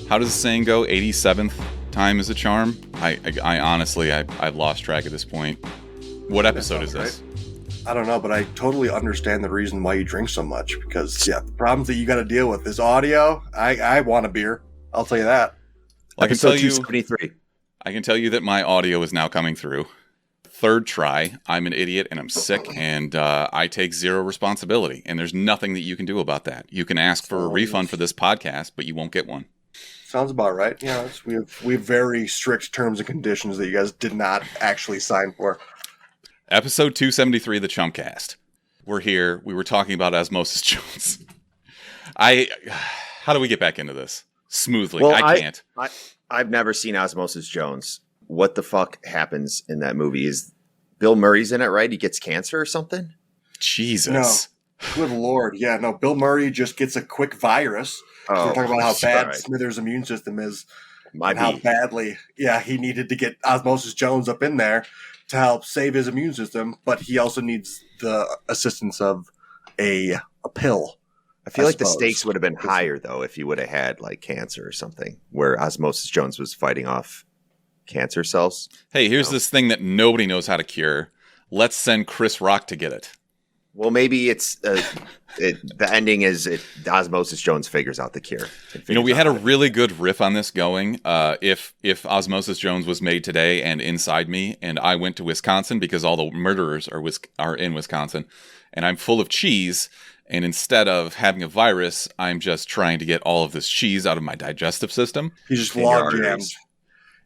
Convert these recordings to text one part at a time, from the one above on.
How does the saying go? 87th time is a charm? I honestly, I've lost track at this point. What episode is this? I don't know, but I totally understand the reason why you drink so much. Because, the problems that you got to deal with is audio. I want a beer. I'll tell you that. Well, Episode 273. I can tell you that my audio is now coming through. Third try, I'm an idiot and I'm sick, and I take zero responsibility. And there's nothing that you can do about that. You can ask for a refund for this podcast, but you won't get one. Sounds about right. Yeah, we have very strict terms and conditions that you guys did not actually sign for. Episode 273 of the Chumpcast. We're here. We were talking about Osmosis Jones. How do we get back into this smoothly? Well, I can't. I've never seen Osmosis Jones. What the fuck happens in that movie? Is Bill Murray's in it, right? He gets cancer or something? Jesus. No. Good Lord. Yeah, no, Bill Murray just gets a quick virus. So we're talking about how bad Smithers' immune system is. How badly, he needed to get Osmosis Jones up in there to help save his immune system, but he also needs the assistance of a pill. I feel like the stakes would have been higher, though, if he would have had, like, cancer or something, where Osmosis Jones was fighting off cancer cells. Hey, here's this thing that nobody knows how to cure. Let's send Chris Rock to get it. Well, maybe it's the ending is Osmosis Jones figures out the cure. We had a really good riff on this going. If Osmosis Jones was made today and inside me, and I went to Wisconsin because all the murderers are in Wisconsin, and I'm full of cheese, and instead of having a virus, I'm just trying to get all of this cheese out of my digestive system. He's just log jammed.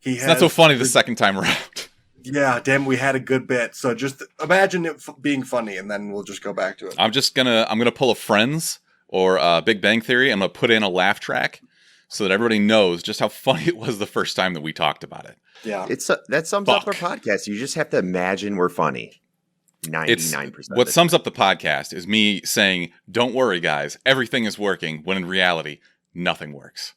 It's not so funny the second time around. Yeah, damn, we had a good bit. So just imagine it being funny, and then we'll just go back to it. I'm gonna pull a Friends or Big Bang Theory. I'm gonna put in a laugh track so that everybody knows just how funny it was the first time that we talked about it. Yeah, that sums up our podcast. You just have to imagine we're funny. 99%. What sums up the podcast is me saying, "Don't worry, guys, everything is working." When in reality, nothing works.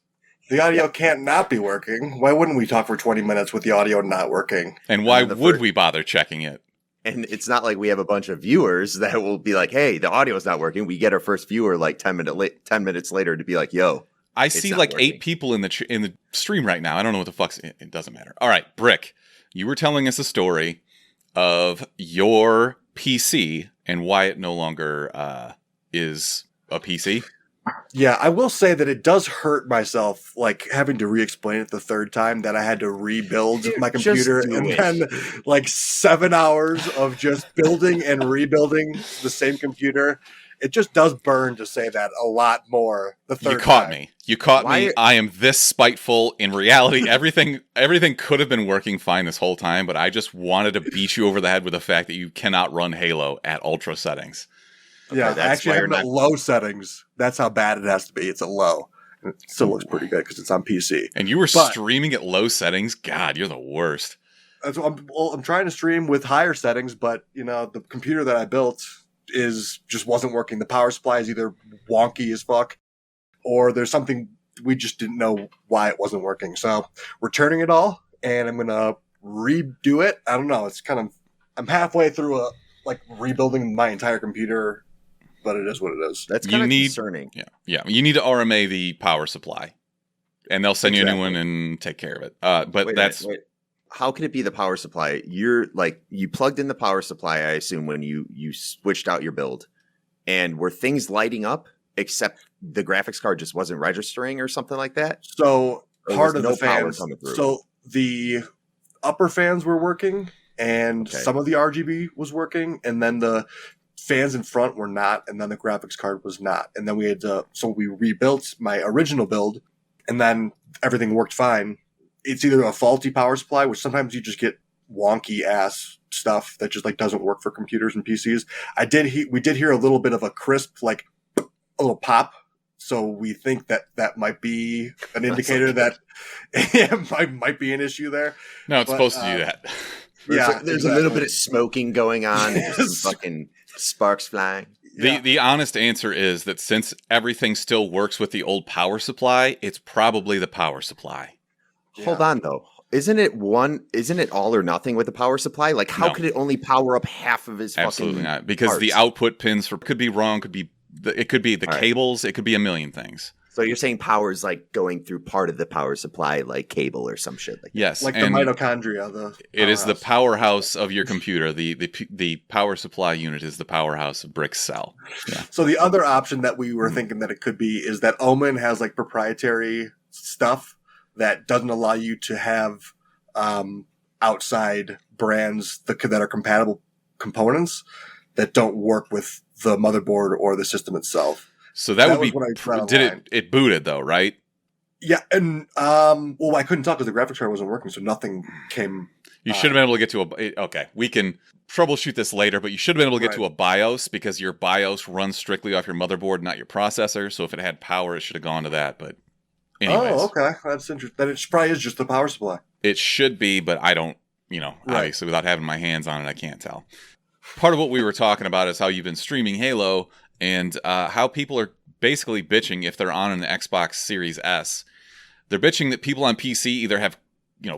The audio can't not be working. Why wouldn't we talk for 20 minutes with the audio not working? And why would we bother checking it? And it's not like we have a bunch of viewers that will be like, hey, the audio's not working. We get our first viewer like 10 minutes later to be like, yo. I see like working. 8 people in the stream right now. I don't know what the fuck's... It doesn't matter. All right, Brick, you were telling us a story of your PC and why it no longer is a PC. Yeah, I will say that it does hurt myself, like having to re-explain it the third time that I had to rebuild my computer and then like 7 hours of just building and rebuilding the same computer. It just does burn to say that a lot more the third time. You caught me. I am this spiteful. In reality, everything could have been working fine this whole time, but I just wanted to beat you over the head with the fact that you cannot run Halo at ultra settings. Okay, yeah, actually, I'm at low settings. That's how bad it has to be. It's a low. It still looks pretty good because it's on PC. And you were streaming at low settings? God, you're the worst. I'm trying to stream with higher settings, but the computer that I built just wasn't working. The power supply is either wonky as fuck, or there's something we just didn't know why it wasn't working. So we're turning it all, and I'm gonna redo it. I don't know. It's I'm halfway through rebuilding my entire computer. But it is what it is. That's kind of concerning. Yeah. You need to RMA the power supply, and they'll send you a new one and take care of it. But wait. How can it be the power supply? You plugged in the power supply, I assume, when you switched out your build, and were things lighting up except the graphics card just wasn't registering or something like that? So part of the fans. So the upper fans were working, and some of the RGB was working, and then the fans in front were not, and then the graphics card was not. And then we had we rebuilt my original build, and then everything worked fine. It's either a faulty power supply, which sometimes you just get wonky ass stuff that just doesn't work for computers and PCs. We did hear a little bit of a crisp, a little pop. So we think that might be an indicator that it might be an issue there. No, it's supposed to do that. There's a little bit of smoking going on. Yes. There's some fucking sparks flying. The honest answer is that since everything still works with the old power supply, it's probably the power supply. Yeah. Hold on though. Isn't it all or nothing with the power supply? How could it only power up half of his Absolutely fucking not. Because parts? The output pins could be wrong, it could be the cables, it could be a million things. So you're saying power is like going through part of the power supply, like cable or some shit like that. Yes, like the mitochondria. It is the powerhouse of your computer. The power supply unit is the powerhouse of Brick's cell. Yeah. So the other option that we were thinking that it could be is that Omen has like proprietary stuff that doesn't allow you to have outside brands that are compatible components that don't work with the motherboard or the system itself. So that would be. It booted though, right? Yeah, and well, I couldn't tell because the graphics card wasn't working, so nothing came. You should have been able to get to okay, we can troubleshoot this later, but you should have been able to get to a BIOS because your BIOS runs strictly off your motherboard, not your processor. So if it had power, it should have gone to that. But anyways. Oh, okay, that's interesting. Then it probably is just the power supply. It should be, but I don't. Obviously, without having my hands on it, I can't tell. Part of what we were talking about is how you've been streaming Halo. And how people are basically bitching if they're on an Xbox Series S. They're bitching that people on PC either have,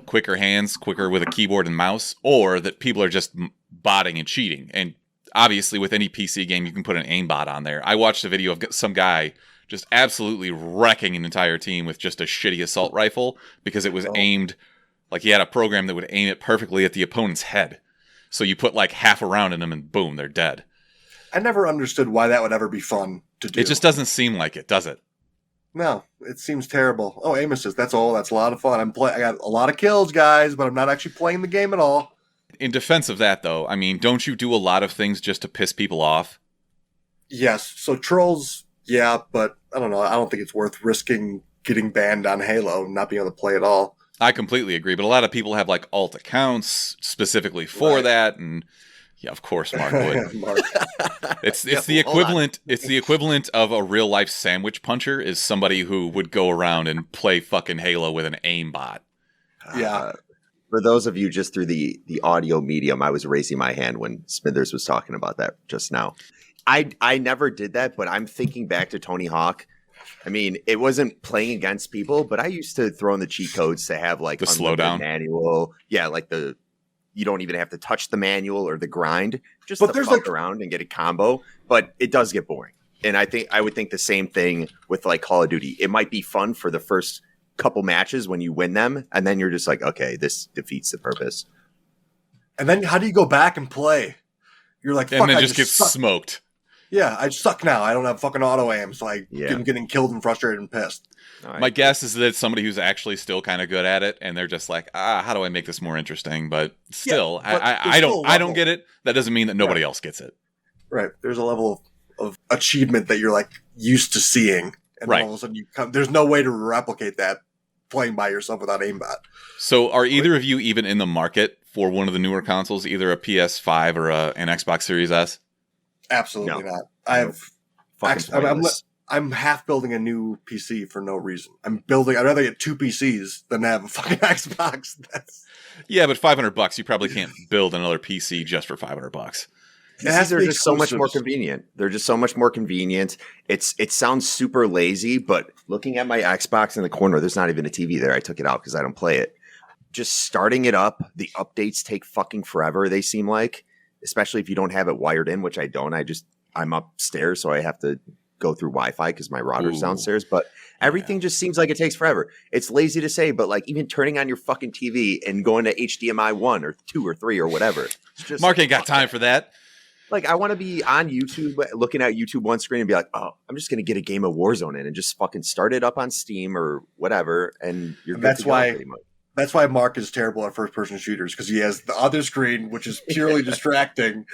quicker hands, quicker with a keyboard and mouse, or that people are just botting and cheating. And obviously, with any PC game, you can put an aimbot on there. I watched a video of some guy just absolutely wrecking an entire team with just a shitty assault rifle because it was aimed, like he had a program that would aim it perfectly at the opponent's head. So you put like half a round in them and boom, they're dead. I never understood why that would ever be fun to do. It just doesn't seem like it, does it? No, it seems terrible. Oh, aim assist. That's a lot of fun. I got a lot of kills, guys, but I'm not actually playing the game at all. In defense of that, though, I mean, don't you do a lot of things just to piss people off? Yes. So trolls, yeah, but I don't know. I don't think it's worth risking getting banned on Halo and not being able to play at all. I completely agree, but a lot of people have like alt accounts specifically for that, and yeah, of course, Mark would. Mark. It's the equivalent. It's the equivalent of a real life sandwich puncher is somebody who would go around and play fucking Halo with an aimbot. Yeah. For those of you just through the audio medium, I was raising my hand when Smithers was talking about that just now. I never did that, but I'm thinking back to Tony Hawk. I mean, it wasn't playing against people, but I used to throw in the cheat codes to have like the slowdown manual. Yeah, like you don't even have to touch the manual or the grind, just to fuck around and get a combo. But it does get boring. And I would think the same thing with like Call of Duty. It might be fun for the first couple matches when you win them, and then you're just like, okay, this defeats the purpose. And then how do you go back and play? You're like, fuck, and then just get smoked. Yeah, I suck now. I don't have fucking auto aim, so I'm getting killed and frustrated and pissed. Right. My guess is that it's somebody who's actually still kind of good at it, and they're just like, how do I make this more interesting? But still, I don't get it. That doesn't mean that nobody else gets it. Right. There's a level of achievement that you're like used to seeing, and then all of a sudden there's no way to replicate that playing by yourself without aimbot. So, are either of you even in the market for one of the newer consoles, either a PS5 or an Xbox Series S? Absolutely not. I'm half building a new PC for no reason. I'd rather get two PCs than have a fucking Xbox. Yeah, but $500, you probably can't build another PC just for $500. They're just so much more convenient. They're just so much more convenient. It sounds super lazy, but looking at my Xbox in the corner, there's not even a TV there. I took it out because I don't play it. Just starting it up, the updates take fucking forever, they seem like. Especially if you don't have it wired in, which I don't. I'm upstairs, so I have to go through Wi-Fi because my router's downstairs. But everything just seems like it takes forever. It's lazy to say, but like even turning on your fucking TV and going to HDMI 1 or 2 or 3 or whatever. Just Mark ain't got time for that. Like I want to be on YouTube, looking at YouTube one screen and be like, oh, I'm just going to get a game of Warzone in and just fucking start it up on Steam or whatever. And you're good to go, pretty much. That's why Mark is terrible at first-person shooters, because he has the other screen, which is purely distracting,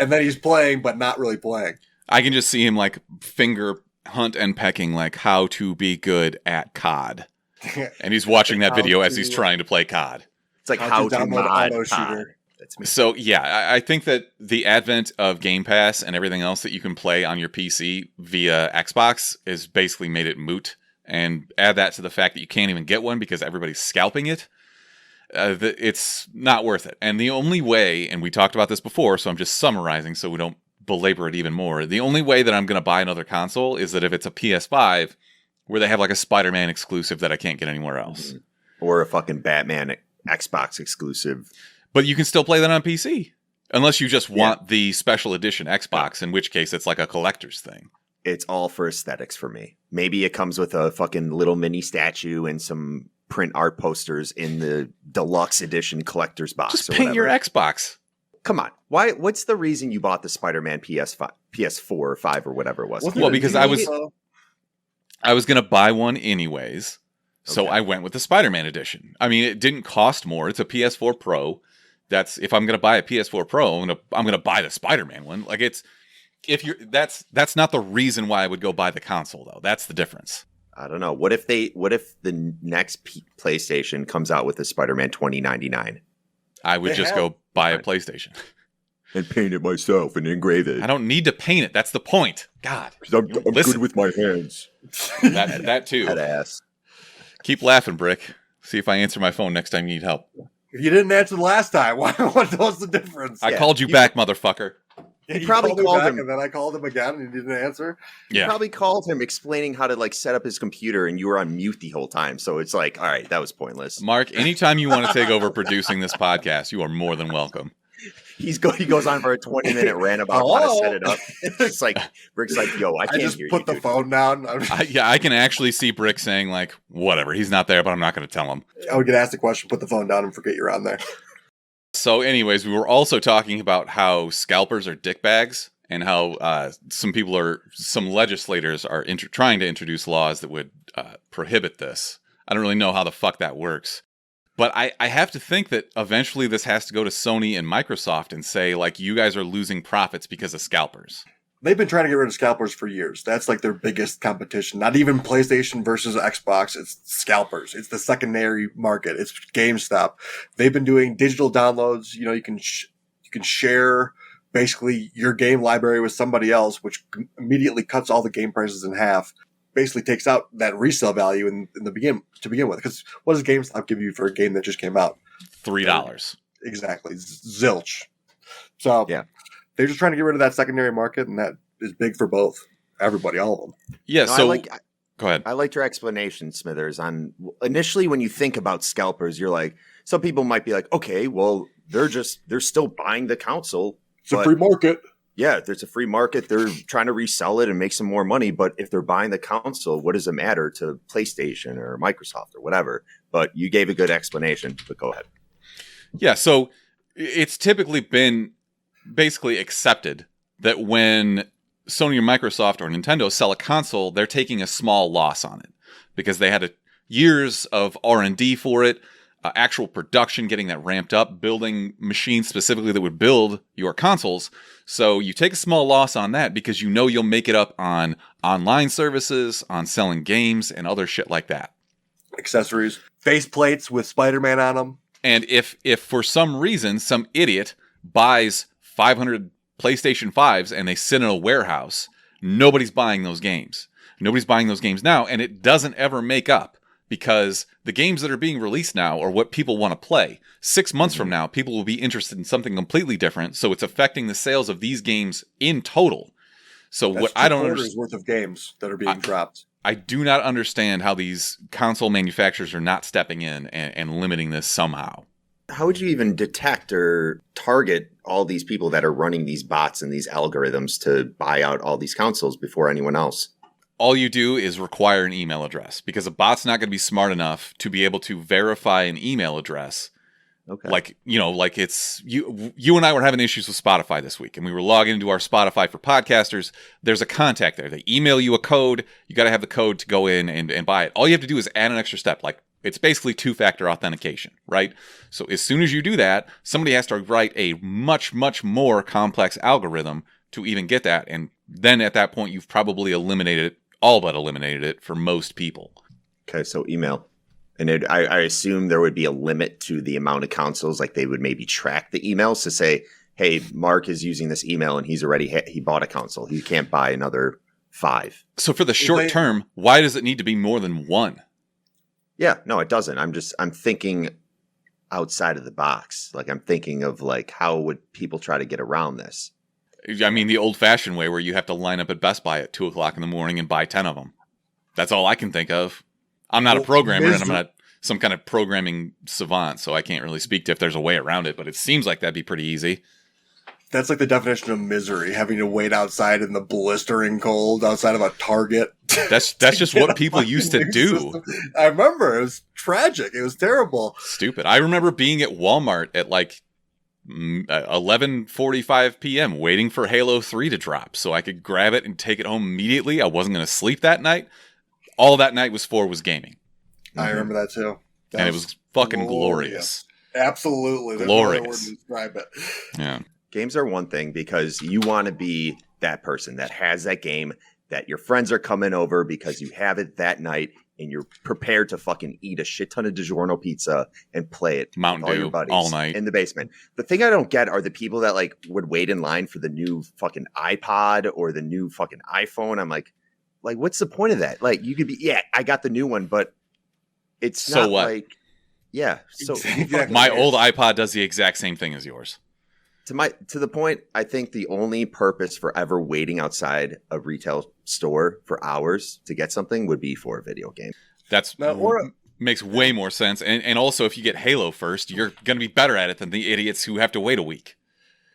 and then he's playing, but not really playing. I can just see him, like, finger hunt and pecking, like, how to be good at COD. And he's watching that video as he's trying to play COD. It's like how to mod auto shooter. That's me. So, yeah, I think that the advent of Game Pass and everything else that you can play on your PC via Xbox has basically made it moot. And add that to the fact that you can't even get one because everybody's scalping it. It's not worth it. And the only way, and we talked about this before, so I'm just summarizing so we don't belabor it even more. The only way that I'm going to buy another console is that if it's a PS5 where they have like a Spider-Man exclusive that I can't get anywhere else. Or a fucking Batman Xbox exclusive. But you can still play that on PC. Unless you just want the special edition Xbox, in which case it's like a collector's thing. It's all for aesthetics for me. Maybe it comes with a fucking little mini statue and some print art posters in the deluxe edition collector's box. Just paint your Xbox. Come on. Why? What's the reason you bought the Spider-Man PS4 or 5 or whatever it was? Well, because I was going to buy one anyways. So I went with the Spider-Man edition. I mean, it didn't cost more. It's a PS4 Pro. That's if I'm going to buy a PS4 Pro, I'm going to buy the Spider-Man one. Like that's not the reason why I would go buy the console though. That's the difference. I don't know. What if the next PlayStation comes out with a Spider-Man 2099? I would just go buy a PlayStation and paint it myself and engrave it. I don't need to paint it. That's the point. God, I'm good with my hands. That too. That ass. Keep laughing, Brick. See if I answer my phone next time you need help. You didn't answer the last time. What was the difference? I called you back, motherfucker. He probably called him, and then I called him again, and he didn't answer. You probably called him explaining how to like set up his computer, and you were on mute the whole time. So it's like, all right, that was pointless. Mark, anytime you want to take over producing this podcast, you are more than welcome. He goes on for a 20-minute rant about how to set it up. It's like Brick's like, "Yo, I can't just hear put you, the phone down." I can actually see Brick saying like, "Whatever, he's not there, but I'm not going to tell him." I would get asked a question, put the phone down, and forget you're on there. So, anyways, we were also talking about how scalpers are dickbags. And how some legislators are trying to introduce laws that would prohibit this. I don't really know how the fuck that works. But I have to think that eventually this has to go to Sony and Microsoft and say, like, you guys are losing profits because of scalpers. They've been trying to get rid of scalpers for years. That's like their biggest competition. Not even PlayStation versus Xbox. It's scalpers. It's the secondary market. It's GameStop. They've been doing digital downloads. You know, you can share basically your game library with somebody else, which immediately cuts all the game prices in half, basically takes out that resale value to begin with. Because what does GameStop give you for a game that just came out? $3. Exactly. Zilch. So they're just trying to get rid of that secondary market, and that is big for both. Everybody, all of them. Yeah, go ahead. I liked your explanation, Smithers, on initially when you think about scalpers, you're like, some people might be like, okay, well, they're still buying the console. It's a free market. Yeah, there's a free market. They're trying to resell it and make some more money. But if they're buying the console, what does it matter to PlayStation or Microsoft or whatever? But you gave a good explanation, but go ahead. Yeah, so it's typically been basically accepted that when Sony or Microsoft or Nintendo sell a console, they're taking a small loss on it because they had years of R&D for it. Actual production, getting that ramped up, building machines specifically that would build your consoles. So you take a small loss on that because you know you'll make it up on online services, on selling games, and other shit like that. Accessories, faceplates with Spider-Man on them. And if for some reason some idiot buys 500 PlayStation 5s and they sit in a warehouse, nobody's buying those games. Nobody's buying those games now, and it doesn't ever make up. Because the games that are being released now are what people want to play. 6 months from now, people will be interested in something completely different. So it's affecting the sales of these games in total. So that's what I don't understand worth of games that are being dropped. I do not understand how these console manufacturers are not stepping in and limiting this somehow. How would you even detect or target all these people that are running these bots and these algorithms to buy out all these consoles before anyone else? All you do is require an email address because a bot's not going to be smart enough to be able to verify an email address. Okay. Like it's you and I were having issues with Spotify this week, and we were logging into our Spotify for podcasters. There's a contact there. They email you a code. You got to have the code to go in and buy it. All you have to do is add an extra step. Like it's basically 2-factor authentication, right? So as soon as you do that, somebody has to write a much, much more complex algorithm to even get that. And then at that point, you've probably eliminated it for most people. Okay, so email. And I assume there would be a limit to the amount of consoles. Like they would maybe track the emails to say, hey, Mark is using this email and he bought a console. He can't buy another 5. So for the short term, why does it need to be more than 1? Yeah, no, it doesn't. I'm thinking outside of the box. Like I'm thinking of like, how would people try to get around this? I mean, the old-fashioned way where you have to line up at Best Buy at 2 o'clock in the morning and buy 10 of them. That's all I can think of. I'm not a programmer, and I'm not some kind of programming savant, so I can't really speak to if there's a way around it, but it seems like that'd be pretty easy. That's like the definition of misery, having to wait outside in the blistering cold outside of a Target. That's just what people used to do. System. I remember. It was tragic. It was terrible. Stupid. I remember being at Walmart at like 11:45 p.m. waiting for Halo 3 to drop so I could grab it and take it home immediately. I wasn't going to sleep that night. All that night was gaming. I remember that too. And it was fucking glorious. Absolutely. There's glorious. no word to describe it. Yeah. Games are one thing because you want to be that person that has that game that your friends are coming over because you have it that night and you're prepared to fucking eat a shit ton of DiGiorno pizza and play it Mountain with all Dew your buddies all night in the basement. The thing I don't get are the people that like would wait in line for the new fucking iPod or the new fucking iPhone. I'm like, what's the point of that? Like, you could be, yeah, I got the new one, but it's so not what? like, yeah. So Exactly. My old iPod does the exact same thing as yours. To the point, I think the only purpose for ever waiting outside a retail store for hours to get something would be for a video game. Makes way more sense. And also, if you get Halo first, you're going to be better at it than the idiots who have to wait a week.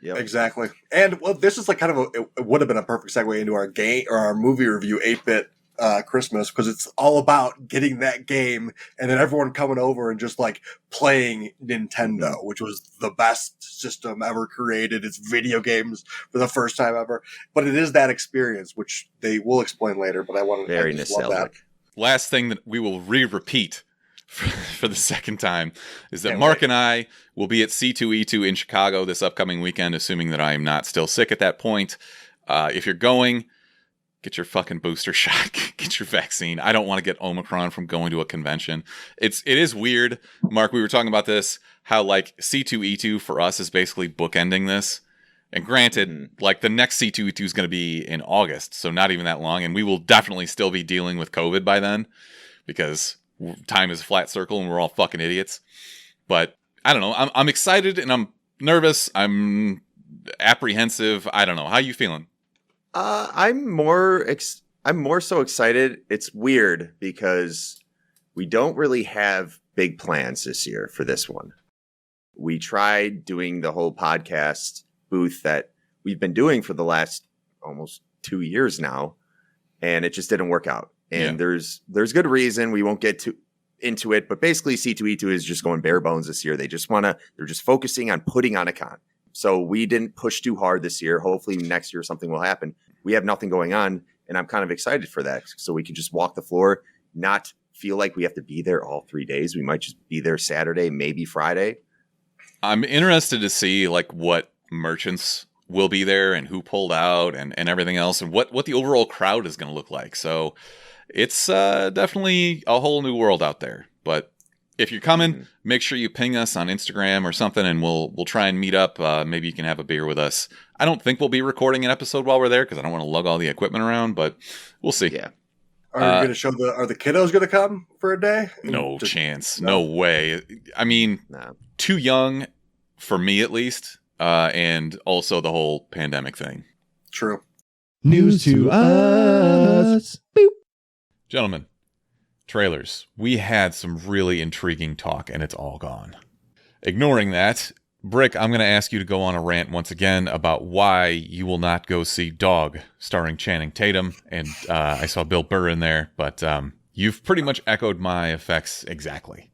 Yep. Exactly. And well, this is like kind of it would have been a perfect segue into our game or our movie review, 8-Bit Christmas, because it's all about getting that game and then everyone coming over and just like playing Nintendo, which was the best system ever created. It's video games for the first time ever, but it is that experience, which they will explain later. But I want to very nostalgic. Last thing that we will repeat for the second time is that Mark and I will be at C2E2 in Chicago this upcoming weekend, assuming that I am not still sick at that point. If you're going, get your fucking booster shot. Get your vaccine. I don't want to get Omicron from going to a convention. It is weird. Mark, we were talking about this, how like C2E2 for us is basically bookending this. And granted, like the next C2E2 is going to be in August, so not even that long. And we will definitely still be dealing with COVID by then because time is a flat circle and we're all fucking idiots. But I don't know. I'm excited and I'm nervous. I'm apprehensive. I don't know. How you feeling? I'm more so excited. It's weird because we don't really have big plans this year for this one. We tried doing the whole podcast booth that we've been doing for the last almost 2 years now, and it just didn't work out. And there's good reason. We won't get into it, but basically C2E2 is just going bare bones this year. They're just focusing on putting on a con. So we didn't push too hard this year. Hopefully next year something will happen. We have nothing going on, and I'm kind of excited for that. So we can just walk the floor, not feel like we have to be there all 3 days. We might just be there Saturday, maybe Friday. I'm interested to see like what merchants will be there and who pulled out and everything else and what the overall crowd is going to look like. So it's definitely a whole new world out there. But if you're coming, make sure you ping us on Instagram or something, and we'll try and meet up. Maybe you can have a beer with us. I don't think we'll be recording an episode while we're there because I don't want to lug all the equipment around, but we'll see. Yeah. Are you going to show are the kiddos going to come for a day? No chance. No way. I mean, too young for me at least, and also the whole pandemic thing. True. News to us. Boop. Gentlemen, trailers. We had some really intriguing talk, and it's all gone. Ignoring that, Brick, I'm going to ask you to go on a rant once again about why you will not go see Dog, starring Channing Tatum. And I saw Bill Burr in there, but you've pretty much echoed my effects exactly.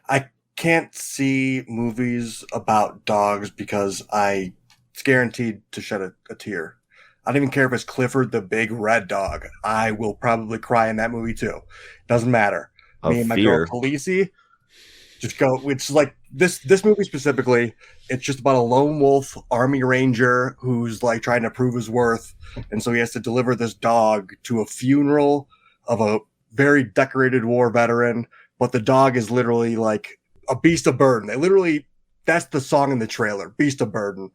I can't see movies about dogs because it's guaranteed to shed a tear. I don't even care if it's Clifford the big red dog. I will probably cry in that movie too. Doesn't matter. Me and my girl Khaleesi just go. It's like this movie specifically. It's just about a lone wolf army ranger who's like trying to prove his worth, and so he has to deliver this dog to a funeral of a very decorated war veteran. But the dog is literally like a beast of burden. That's the song in the trailer, Beast of Burden.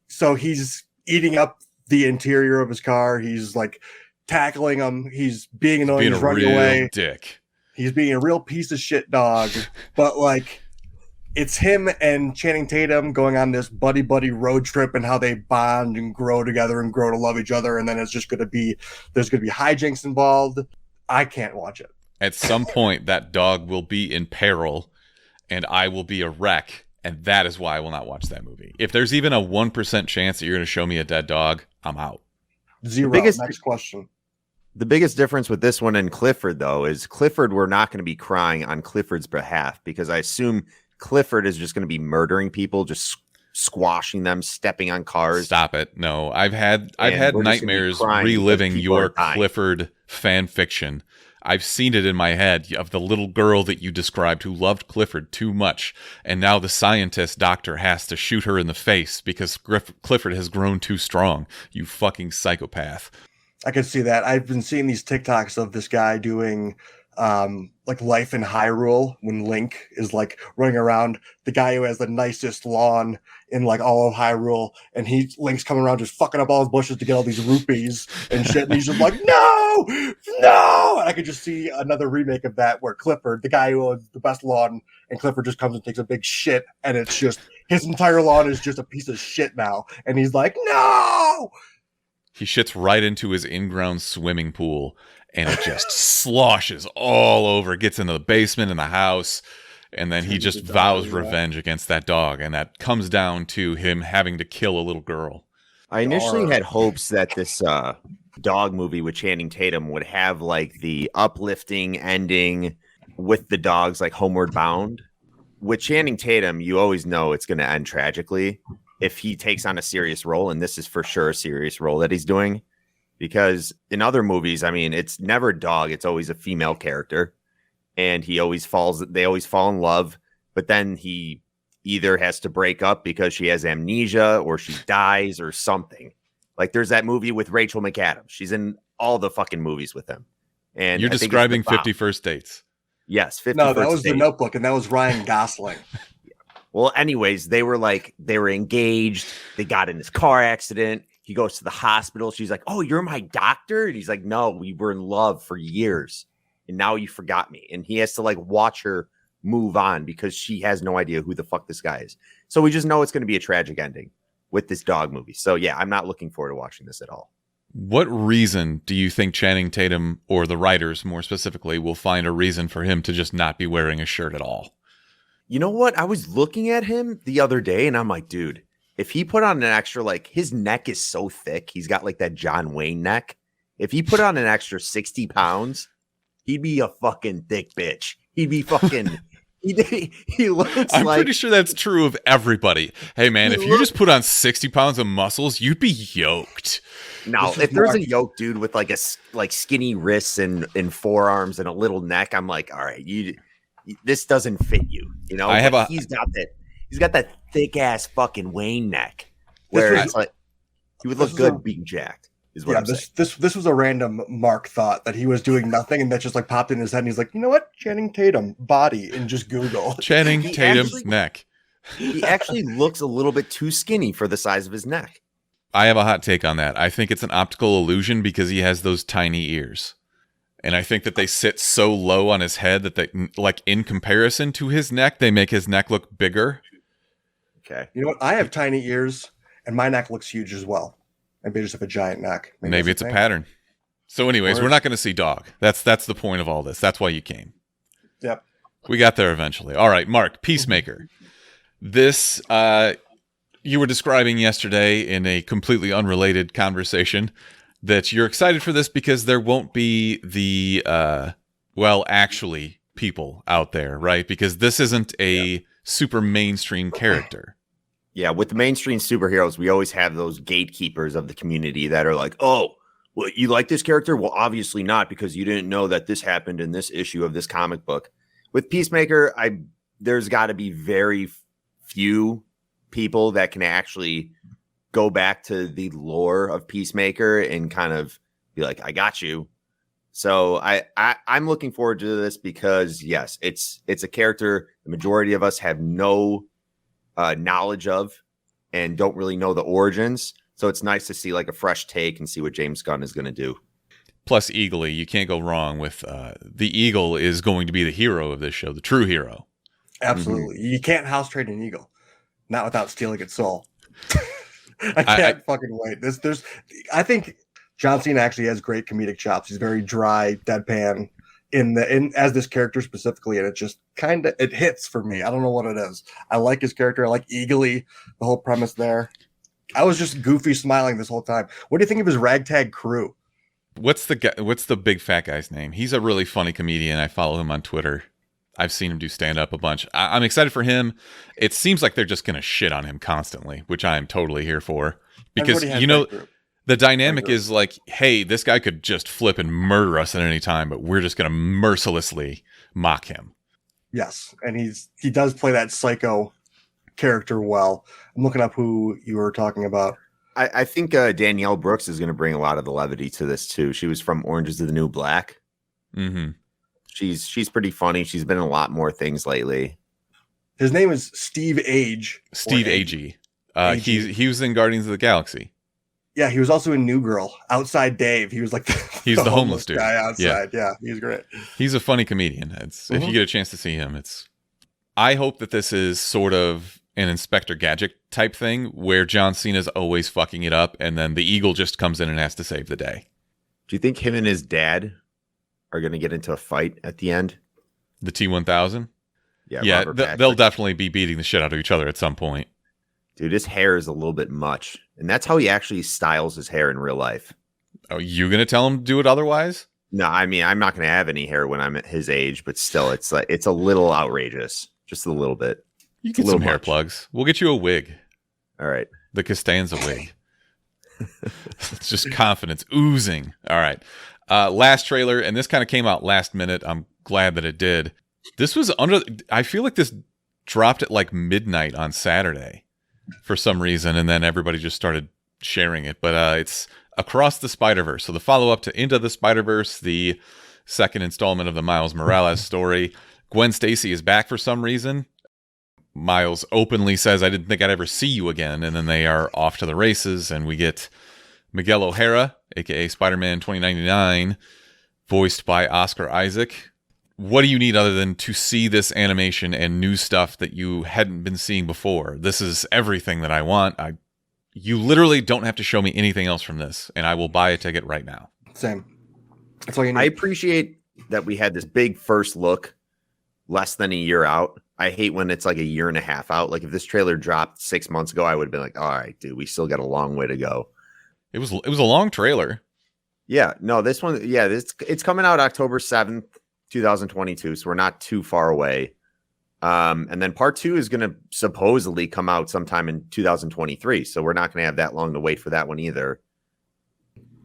So he's eating up the interior of his car. He's like tackling him. He's being annoying. He's running away. Dick. He's being a real piece of shit dog. But like, it's him and Channing Tatum going on this buddy road trip and how they bond and grow together and grow to love each other. And then there's going to be hijinks involved. I can't watch it. At some point, that dog will be in peril, and I will be a wreck, And that is why I will not watch that movie. If there's even a 1% chance that you're going to show me a dead dog, I'm out. Zero. Next question. The biggest difference with this one and Clifford, though, is Clifford, we're not going to be crying on Clifford's behalf because I assume Clifford is just going to be murdering people, just squashing them, stepping on cars. Stop it. No, I've had nightmares reliving your Clifford fan fiction. I've seen it in my head of the little girl that you described who loved Clifford too much, and now the scientist doctor has to shoot her in the face because Clifford has grown too strong. You fucking psychopath. I can see that. I've been seeing these TikToks of this guy doing like life in Hyrule when Link is like running around, the guy who has the nicest lawn in like all of Hyrule, and Link's coming around just fucking up all his bushes to get all these rupees and shit, and he's just like, no! And I could just see another remake of that where Clifford, the guy who owns the best lawn, and Clifford just comes and takes a big shit, and it's just, his entire lawn is just a piece of shit now, and he's like, no! He shits right into his in-ground swimming pool, and it just sloshes all over, gets into the basement in the house, and then he just vows revenge against that dog, and that comes down to him having to kill a little girl. I initially had hopes that this dog movie with Channing Tatum would have like the uplifting ending with the dogs like Homeward Bound. With Channing Tatum, you always know it's going to end tragically if he takes on a serious role, and this is for sure a serious role that he's doing. Because in other movies, I mean, it's never a dog. It's always a female character. And they always fall in love. But then he either has to break up because she has amnesia or she dies or something. Like there's that movie with Rachel McAdams. She's in all the fucking movies with him. And you're describing 50 First Dates. Yes. 50 No, that was The Notebook, and that was Ryan Gosling. Well, anyways, they were engaged. They got in this car accident. He goes to the hospital. She's like, oh, you're my doctor? And he's like, no, we were in love for years. And now you forgot me. And he has to like watch her move on because she has no idea who the fuck this guy is. So we just know it's going to be a tragic ending with this dog movie. So yeah, I'm not looking forward to watching this at all. What reason do you think Channing Tatum, or the writers more specifically, will find a reason for him to just not be wearing a shirt at all? You know what? I was looking at him the other day and I'm like, dude, if he put on an extra, like his neck is so thick, he's got like that John Wayne neck. If he put on an extra 60 pounds, he'd be a fucking thick bitch. He'd be fucking, he looks I'm pretty sure that's true of everybody. Hey man, if you just put on 60 pounds of muscles, you'd be yoked. No, if there's a yoked dude with like skinny wrists and forearms and a little neck, I'm like, all right, this doesn't fit you. You know, he's got that thick ass fucking Wayne neck where it's like he would look good being jacked. Is what I'm saying. This was a random Mark thought that he was doing nothing, and that just like popped in his head, and he's like, you know what, Channing Tatum body, and just Google Channing Tatum neck. He actually looks a little bit too skinny for the size of his neck. I have a hot take on that. I think it's an optical illusion because he has those tiny ears. And I think that they sit so low on his head that they, like, in comparison to his neck, they make his neck look bigger. Okay. You know what? I have tiny ears, and my neck looks huge as well. Maybe I just have a giant neck. Maybe it's a pattern. So anyways, we're not going to see Dog. That's the point of all this. That's why you came. Yep. We got there eventually. All right, Mark, Peacemaker. This, you were describing yesterday in a completely unrelated conversation that you're excited for this because there won't be the, actually people out there, right? Because this isn't a super mainstream character. Yeah, with the mainstream superheroes, we always have those gatekeepers of the community that are like, oh, well, you like this character? Well, obviously not, because you didn't know that this happened in this issue of this comic book. With Peacemaker, there's got to be very few people that can actually go back to the lore of Peacemaker and kind of be like, I got you. So I'm looking forward to this because, yes, it's a character the majority of us have no knowledge of and don't really know the origins. So it's nice to see like a fresh take and see what James Gunn is going to do. Plus, Eagly, you can't go wrong with the Eagle is going to be the hero of this show, the true hero. Absolutely. Mm-hmm. You can't house trade an Eagle, not without stealing its soul. I can't fucking wait. I think John Cena actually has great comedic chops. He's very dry, deadpan, as this character specifically, and it just it hits for me. I don't know what it is. I like his character. I like Eagly, the whole premise there. I was just goofy smiling this whole time. What do you think of his ragtag crew? What's the big fat guy's name? He's a really funny comedian. I follow him on Twitter. I've seen him do stand-up a bunch. I'm excited for him. It seems like they're just going to shit on him constantly, which I am totally here for. Because, the dynamic is like, hey, this guy could just flip and murder us at any time, but we're just going to mercilessly mock him. Yes, and he does play that psycho character well. I'm looking up who you were talking about. I think Danielle Brooks is going to bring a lot of the levity to this, too. She was from Orange is the New Black. Mm-hmm. She's pretty funny. She's been in a lot more things lately. His name is Steve Age. Steve Agee. He was in Guardians of the Galaxy. Yeah, he was also in New Girl. Outside Dave. He was like he's the homeless dude guy outside. Yeah, he's great. He's a funny comedian. If you get a chance to see him, I hope that this is sort of an Inspector Gadget type thing where John Cena's always fucking it up, and then the Eagle just comes in and has to save the day. Do you think him and his dad are going to get into a fight at the end? The T-1000? Yeah, they'll definitely be beating the shit out of each other at some point. Dude, his hair is a little bit much. And that's how he actually styles his hair in real life. Oh, you going to tell him to do it otherwise? No, I mean, I'm not going to have any hair when I'm at his age, but still, it's a little outrageous. Just a little bit. You get some hair plugs. We'll get you a wig. All right. The Costanza wig. It's just confidence oozing. All right. Last trailer, and this kind of came out last minute. I'm glad that it did. This was I feel like this dropped at like midnight on Saturday for some reason, and then everybody just started sharing it. But it's Across the Spider-Verse. So the follow-up to Into the Spider-Verse, the second installment of the Miles Morales story. Gwen Stacy is back for some reason. Miles openly says, I didn't think I'd ever see you again. And then they are off to the races, and we get Miguel O'Hara, a.k.a. Spider-Man 2099, voiced by Oscar Isaac. What do you need other than to see this animation and new stuff that you hadn't been seeing before? This is everything that I want. You literally don't have to show me anything else from this, and I will buy a ticket right now. Same. That's all you need. I appreciate that we had this big first look less than a year out. I hate when it's like a year and a half out. Like if this trailer dropped 6 months ago, I would have been like, all right, dude, we still got a long way to go. It was a long trailer. Yeah, no, this one, it's coming out October 7th, 2022. So we're not too far away. And then part 2 is going to supposedly come out sometime in 2023. So we're not going to have that long to wait for that one either.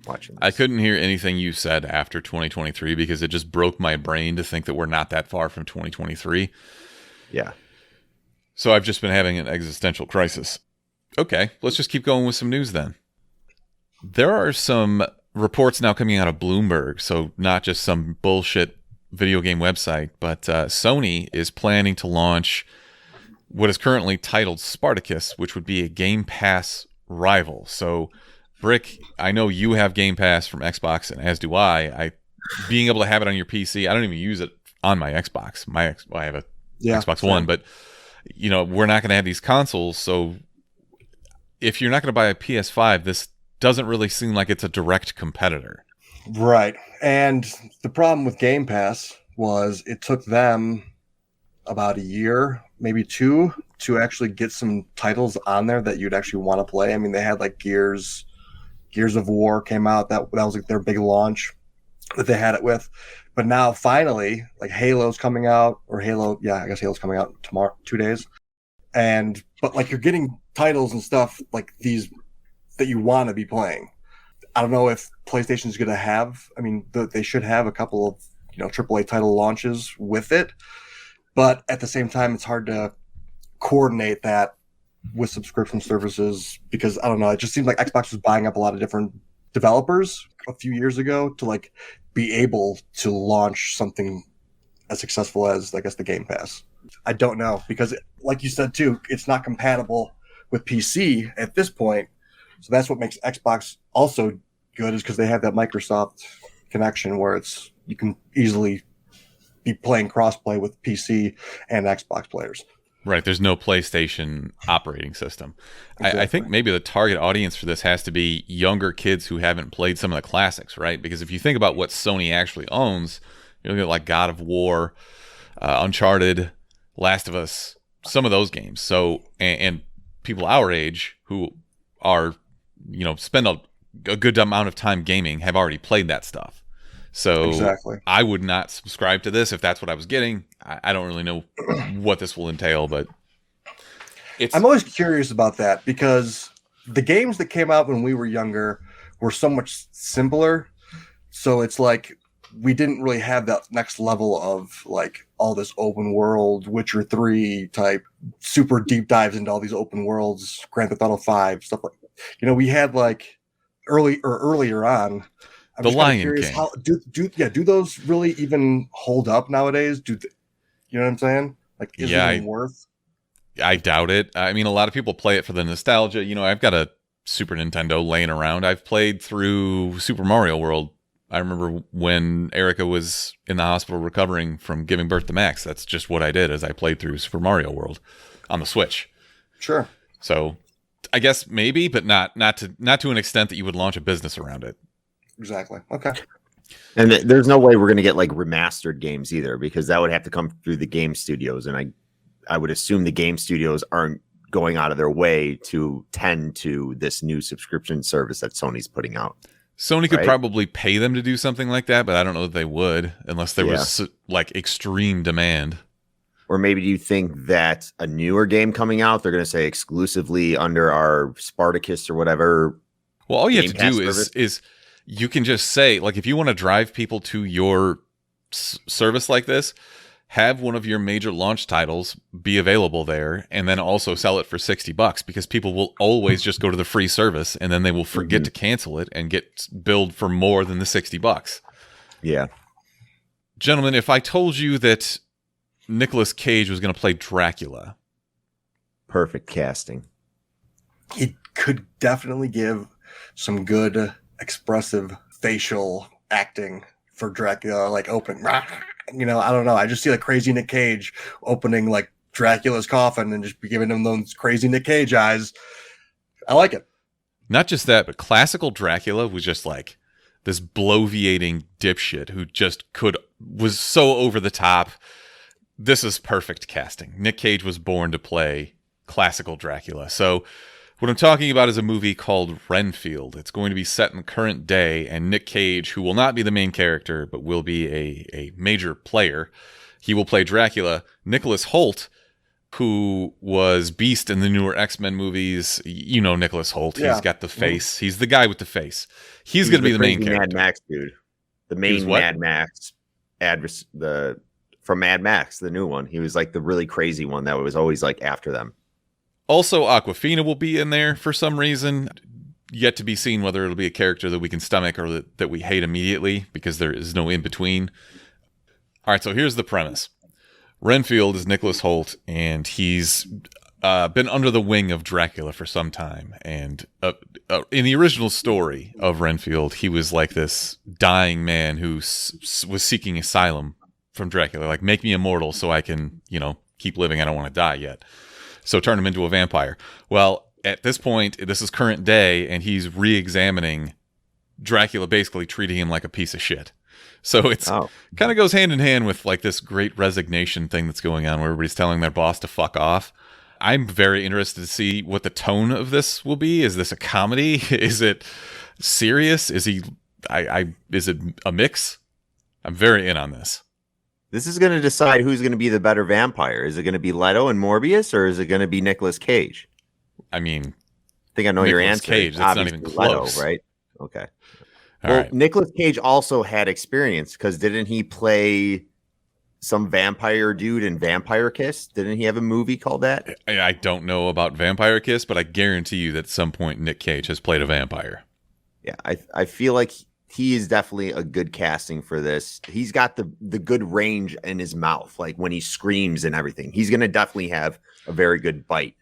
Watching this. I couldn't hear anything you said after 2023 because it just broke my brain to think that we're not that far from 2023. Yeah. So I've just been having an existential crisis. Okay, let's just keep going with some news then. There are some reports now coming out of Bloomberg, so not just some bullshit video game website, but Sony is planning to launch what is currently titled Spartacus, which would be a Game Pass rival. So, Brick, I know you have Game Pass from Xbox, and as do I. Being able to have it on your PC, I don't even use it on my Xbox. I have a Xbox One, but we're not going to have these consoles. So, if you're not going to buy a PS5, this doesn't really seem like it's a direct competitor. Right. And the problem with Game Pass was it took them about a year, maybe 2, to actually get some titles on there that you'd actually want to play. I mean, they had like Gears of War came out. That was like their big launch that they had it with. But now finally, like Halo's coming out, I guess Halo's coming out tomorrow, 2 days. But like you're getting titles and stuff like these that you want to be playing. I don't know if PlayStation's going to have, they should have a couple of, AAA title launches with it. But at the same time, it's hard to coordinate that with subscription services because, I don't know, it just seemed like Xbox was buying up a lot of different developers a few years ago to like be able to launch something as successful as, I guess, the Game Pass. I don't know because, like you said too, it's not compatible with PC at this point. So that's what makes Xbox also good is because they have that Microsoft connection where you can easily be playing crossplay with PC and Xbox players. Right. There's no PlayStation operating system. Exactly. I think maybe the target audience for this has to be younger kids who haven't played some of the classics, right? Because if you think about what Sony actually owns, You look at like God of War, Uncharted, Last of Us, some of those games. So, and people our age who are, spend a good amount of time gaming have already played that stuff. So exactly. I would not subscribe to this if that's what I was getting. I don't really know what this will entail, but I'm always curious about that because the games that came out when we were younger were so much simpler. So it's like we didn't really have that next level of like all this open world, Witcher 3 type, super deep dives into all these open worlds, Grand Theft Auto 5, stuff like that. We had like earlier on. I'm the Lion King. How, do those really even hold up nowadays? You know what I'm saying? Like, is it even worth? I doubt it. I mean, a lot of people play it for the nostalgia. I've got a Super Nintendo laying around. I've played through Super Mario World. I remember when Erica was in the hospital recovering from giving birth to Max. That's just what I did, as I played through Super Mario World on the Switch. Sure. So, I guess maybe, but not to an extent that you would launch a business around it. Exactly. Okay. And there's no way we're going to get like remastered games either, because that would have to come through the game studios, and I would assume the game studios aren't going out of their way to tend to this new subscription service that Sony's putting out. Sony could probably pay them to do something like that, but I don't know that they would unless there was like extreme demand. Or maybe do you think that a newer game coming out, they're going to say exclusively under our Spartacus or whatever? Well, all you have to do is you can just say, like, if you want to drive people to your service like this, have one of your major launch titles be available there, and then also sell it for $60, because people will always just go to the free service, and then they will forget to cancel it and get billed for more than the $60. Yeah. Gentlemen, if I told you that Nicolas Cage was going to play Dracula. Perfect casting. He could definitely give some good expressive facial acting for Dracula, like opening. I don't know. I just see like crazy Nic Cage opening like Dracula's coffin and just be giving him those crazy Nic Cage eyes. I like it. Not just that, but classical Dracula was just like this bloviating dipshit who just was so over the top. This is perfect casting. Nic Cage was born to play classical Dracula. So what I'm talking about is a movie called Renfield. It's going to be set in the current day, and Nic Cage, who will not be the main character, but will be a major player, he will play Dracula. Nicholas Hoult, who was Beast in the newer X-Men movies, Nicholas Hoult. Yeah. He's got the face. He's the guy with the face. He's going to be the main character. Mad Max dude. The main Mad Max from Mad Max, the new one. He was like the really crazy one that was always like after them. Also, Awkwafina will be in there for some reason. Yet to be seen whether it'll be a character that we can stomach or that we hate immediately, because there is no in-between. All right, so here's the premise. Renfield is Nicholas Hoult, and he's been under the wing of Dracula for some time. And in the original story of Renfield, he was like this dying man who was seeking asylum from Dracula. Like, make me immortal so I can, keep living. I don't want to die yet. So turn him into a vampire. Well, at this point, this is current day, and he's re-examining Dracula, basically treating him like a piece of shit. So it's kind of goes hand in hand with like this great resignation thing that's going on, where everybody's telling their boss to fuck off. I'm very interested to see what the tone of this will be. Is this a comedy? Is it serious? Is it a mix? I'm very in on this. This is going to decide who's going to be the better vampire. Is it going to be Leto and Morbius, or is it going to be Nicolas Cage? I mean, I think I know your answer. Cage, that's not even close. Leto, right? Okay. All right. Nicolas Cage also had experience, because didn't he play some vampire dude in Vampire Kiss? Didn't he have a movie called that? I don't know about Vampire Kiss, but I guarantee you that at some point Nic Cage has played a vampire. Yeah, I feel like he is definitely a good casting for this. He's got the good range in his mouth, like when he screams and everything. He's going to definitely have a very good bite.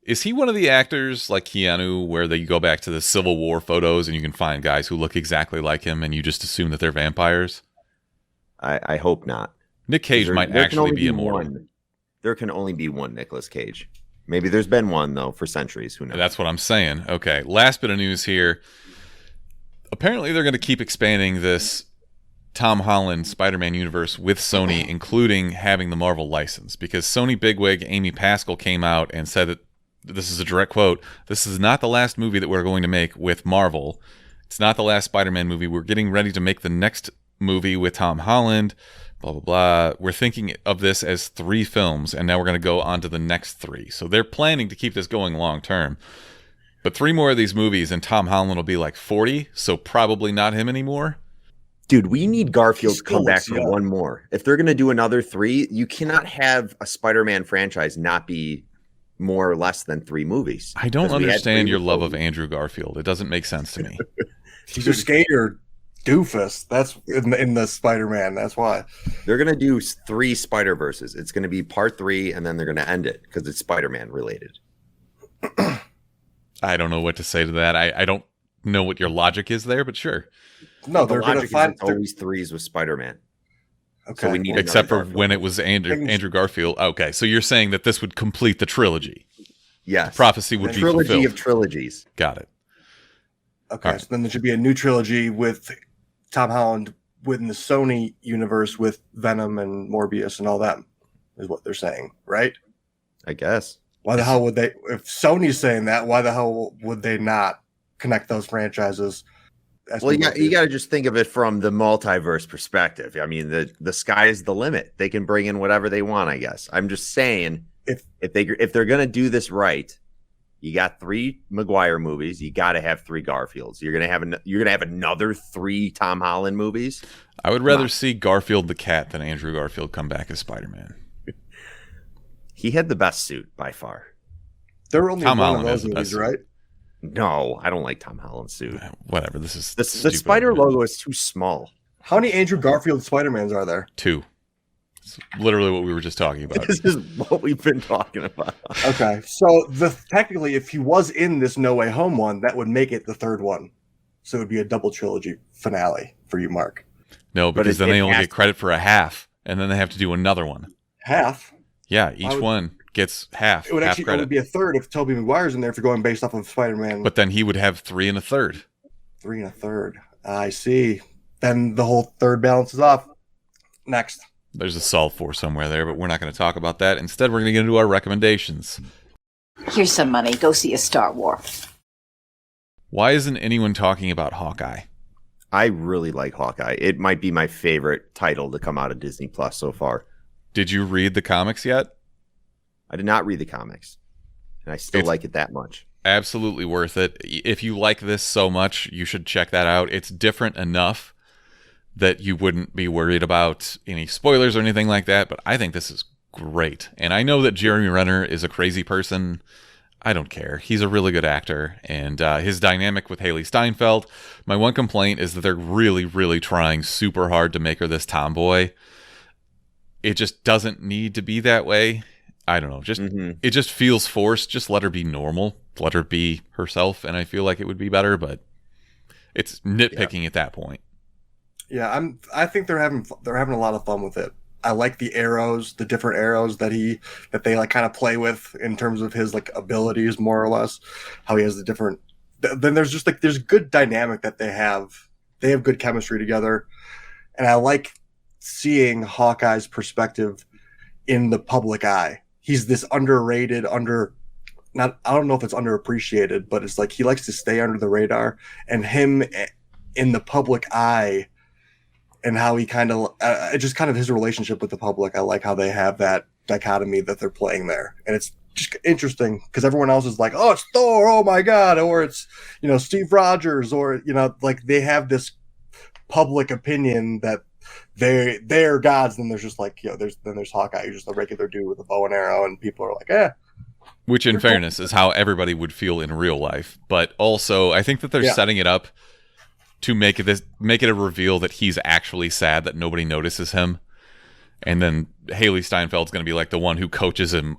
Is he one of the actors like Keanu, where you go back to the Civil War photos and you can find guys who look exactly like him and you just assume that they're vampires? I hope not. Nic Cage might actually be immortal. There can only be one Nicolas Cage. Maybe there's been one, though, for centuries. Who knows? That's what I'm saying. Okay, last bit of news here. Apparently, they're going to keep expanding this Tom Holland Spider-Man universe with Sony, including having the Marvel license, because Sony bigwig Amy Pascal came out and said that, this is a direct quote, "This is not the last movie that we're going to make with Marvel. It's not the last Spider-Man movie. We're getting ready to make the next movie with Tom Holland, blah, blah, blah. We're thinking of this as 3 films, and now we're going to go on to the next 3. So they're planning to keep this going long term. But 3 more of these movies, and Tom Holland will be like 40, so probably not him anymore. Dude, we need Garfield to come back for one more. If they're going to do another 3, you cannot have a Spider-Man franchise not be more or less than 3 movies. I don't understand your love of Andrew Garfield. It doesn't make sense to me. He's a skater doofus. That's in the Spider-Man. That's why. They're going to do 3 Spider-Verses. It's going to be part 3, and then they're going to end it because it's Spider-Man related. I don't know what to say to that. I don't know what your logic is there, but sure. No, they're going to find always 3s with Spider-Man. Okay. So we need except for when it was Andrew Garfield. Okay, so you're saying that this would complete the trilogy. Yes. The prophecy would be fulfilled. Trilogy of trilogies. Got it. Okay, right. So then there should be a new trilogy with Tom Holland within the Sony universe with Venom and Morbius and all that, is what they're saying, right? I guess. Why the hell would they, if Sony's saying that, why the hell would they not connect those franchises? Well, you got to just think of it from the multiverse perspective. I mean, the sky is the limit. They can bring in whatever they want, I guess. I'm just saying, if they're going to do this right, you got 3 Maguire movies. You got to have 3 Garfields. You're gonna have another 3 Tom Holland movies. I would rather see Garfield the cat than Andrew Garfield come back as Spider-Man. He had the best suit by far. There were only Tom one Holland of those movies, right? No, I don't like Tom Holland's suit. Whatever. This is the spider logo is too small. How many Andrew Garfield Spider-Mans are there? 2. It's literally what we were just talking about. This is what we've been talking about. Okay, so technically, if he was in this No Way Home one, that would make it the 3rd one. So it would be a double trilogy finale for you, Mark. No, because then they only get credit for a half, and then they have to do another one. Half? Yeah, each one gets half. It would actually credit. It would be a 3rd if Tobey Maguire's in there if you're going based off of Spider-Man. But then he would have 3 1/3. 3 1/3. I see. Then the whole 3rd balances off. Next. There's a solve for somewhere there, but we're not going to talk about that. Instead, we're going to get into our recommendations. Here's some money. Go see a Star War. Why isn't anyone talking about Hawkeye? I really like Hawkeye. It might be my favorite title to come out of Disney Plus so far. Did you read the comics yet? I did not read the comics, and I still like it that much. Absolutely worth it. If you like this so much, you should check that out. It's different enough that you wouldn't be worried about any spoilers or anything like that, but I think this is great. And I know that Jeremy Renner is a crazy person. I don't care. He's a really good actor, and his dynamic with Haley Steinfeld. My one complaint is that they're really, really trying super hard to make her this tomboy. It just doesn't need to be that way. I don't know. It just feels forced. Just let her be normal. Let her be herself, and I feel like it would be better, but it's nitpicking at that point. Yeah, I think they're having a lot of fun with it. I like the arrows, the different arrows that they like kind of play with in terms of his like abilities, more or less. How he has the different. Then there's just like there's good dynamic that they have. They have good chemistry together, and I like seeing Hawkeye's perspective in the public eye. He's this underrated, I don't know if it's underappreciated, but it's like he likes to stay under the radar, and him in the public eye. And how he kind of, just kind of his relationship with the public. I like how they have that dichotomy that they're playing there. And it's just interesting because everyone else is like, oh, it's Thor, oh my God. Or it's, Steve Rogers, or, like they have this public opinion that they're gods. Then there's just like, there's Hawkeye, who's just a regular dude with a bow and arrow. And people are like, eh. Which in fairness is how everybody would feel in real life. But also I think that they're setting it up to make it a reveal that he's actually sad that nobody notices him, and then Haley Steinfeld's going to be like the one who coaches him,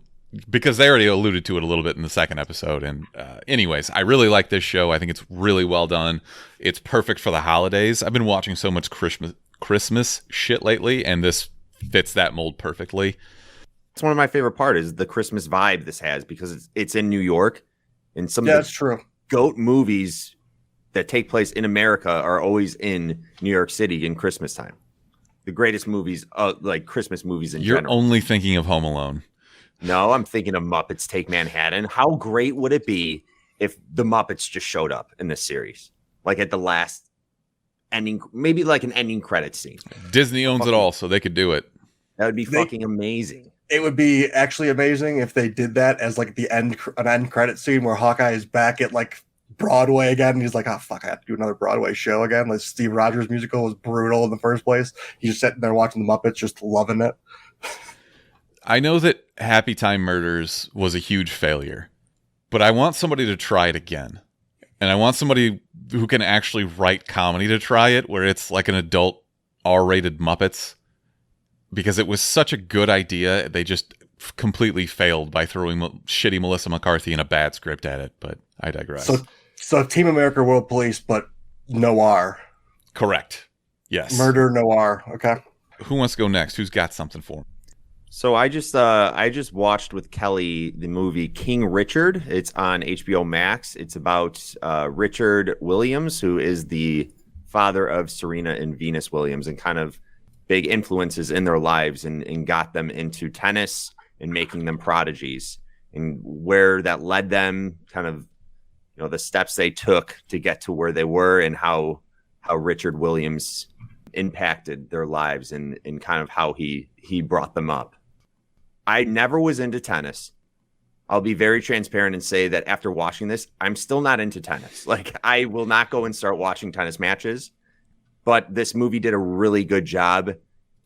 because they already alluded to it a little bit in the 2nd episode. And anyways, I really like this show. I think it's really well done. It's perfect for the holidays. I've been watching so much Christmas shit lately, and this fits that mold perfectly. It's one of my favorite parts is the Christmas vibe this has, because it's in New York, and that's true. GOAT movies that take place in America are always in New York City in Christmas time. the greatest movies, like Christmas movies in You're general. only thinking of Home Alone. No, I'm thinking of Muppets Take Manhattan. How great would it be if the Muppets just showed up in this series? Like at the last ending, maybe like an ending credit scene. Disney owns it all, so they could do it. That would be fucking amazing. It would be actually amazing if they did that as like an end credit scene where Hawkeye is back at like Broadway again. And he's like, oh, fuck, I have to do another Broadway show again. Like Steve Rogers musical was brutal in the first place. He's just sitting there watching the Muppets, just loving it. I know that Happy Time Murders was a huge failure, but I want somebody to try it again. And I want somebody who can actually write comedy to try it, where it's like an adult R-rated Muppets. Because it was such a good idea, they just completely failed by throwing shitty Melissa McCarthy and a bad script at it. But I digress. So Team America World Police, but noir. Correct. Yes. Murder noir. Okay. Who wants to go next? Who's got something for him? So I just watched with Kelly the movie King Richard. It's on HBO Max. It's about Richard Williams, who is the father of Serena and Venus Williams, and kind of big influences in their lives, and got them into tennis and making them prodigies, and where that led them, kind of, you know, the steps they took to get to where they were, and how Richard Williams impacted their lives, and kind of how he brought them up. I never was into tennis. I'll be very transparent and say that after watching this, I'm still not into tennis. Like, I will not go and start watching tennis matches. But this movie did a really good job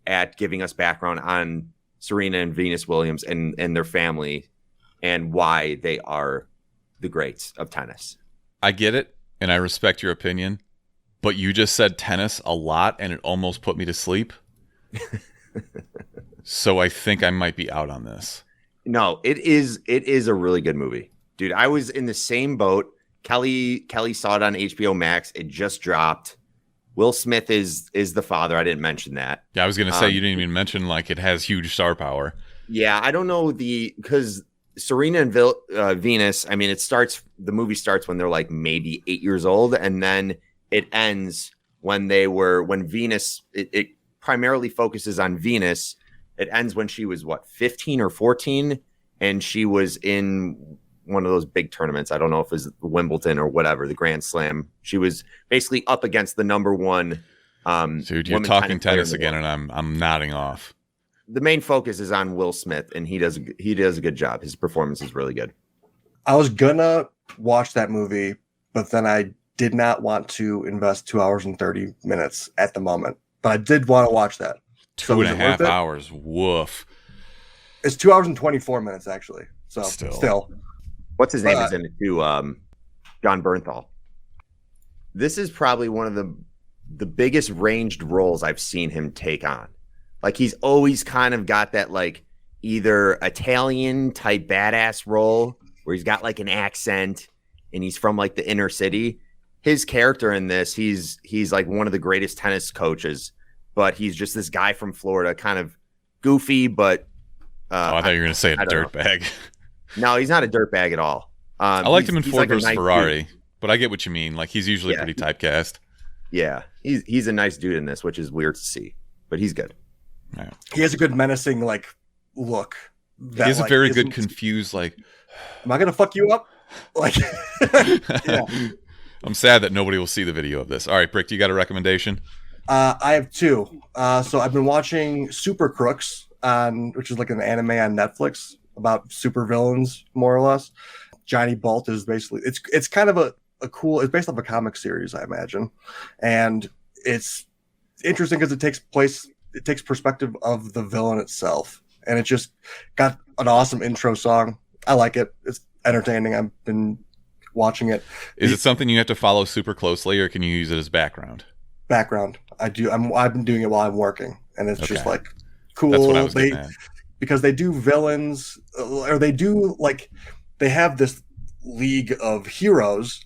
at giving us background on Serena and Venus Williams and their family, and why they are the greats of tennis. I get it, and I respect your opinion, but you just said tennis a lot, and it almost put me to sleep. So I think I might be out on this. No, it is a really good movie. Dude, I was in the same boat. Kelly saw it on HBO Max. It just dropped. Will Smith is the father. I didn't mention that. Yeah, I was going to say, you didn't even mention like it has huge star power. Yeah, I don't know because Serena and Venus, I mean, the movie starts when they're like maybe 8 years old, and then it ends when Venus, it primarily focuses on Venus. It ends when she was 15 or 14, and she was in one of those big tournaments. I don't know if it was Wimbledon or whatever, the Grand Slam. She was basically up against the number one. Dude, you're talking tennis again, and I'm nodding off. The main focus is on Will Smith, and he does a good job. His performance is really good. I was gonna watch that movie, but then I did not want to invest 2 hours and 30 minutes at the moment. But I did want to watch that. 2.5 hours. Woof. It's 2 hours and 24 minutes, actually. So still. What's his name is in it too? John Bernthal. This is probably one of the biggest ranged roles I've seen him take on. Like, he's always kind of got that like either Italian type badass role where he's got like an accent and he's from like the inner city. His character in this, he's like one of the greatest tennis coaches, but he's just this guy from Florida, kind of goofy, but I thought you were going to say a dirtbag. No, he's not a dirtbag at all. I liked him in Ford vs. nice Ferrari, dude. But I get what you mean. Like, he's usually pretty typecast. Yeah, he's a nice dude in this, which is weird to see, but he's good. Right. He has a good menacing like look. He has a very good confused like. Am I going to fuck you up? Like, yeah. I'm sad that nobody will see the video of this. All right, Brick, you got a recommendation? I have two. So I've been watching Super Crooks which is like an anime on Netflix about super villains, more or less. Johnny Bolt is basically it's kind of a cool. It's based off a comic series, I imagine, and it's interesting because it takes perspective of the villain itself, and it just got an awesome intro song. I like it. It's entertaining. I've been watching it. Is it something you have to follow super closely, or can you use it as background? Background. I've been doing it while I'm working, and it's just like cool. That's what I was getting at. Because they do villains, or they do like they have this league of heroes,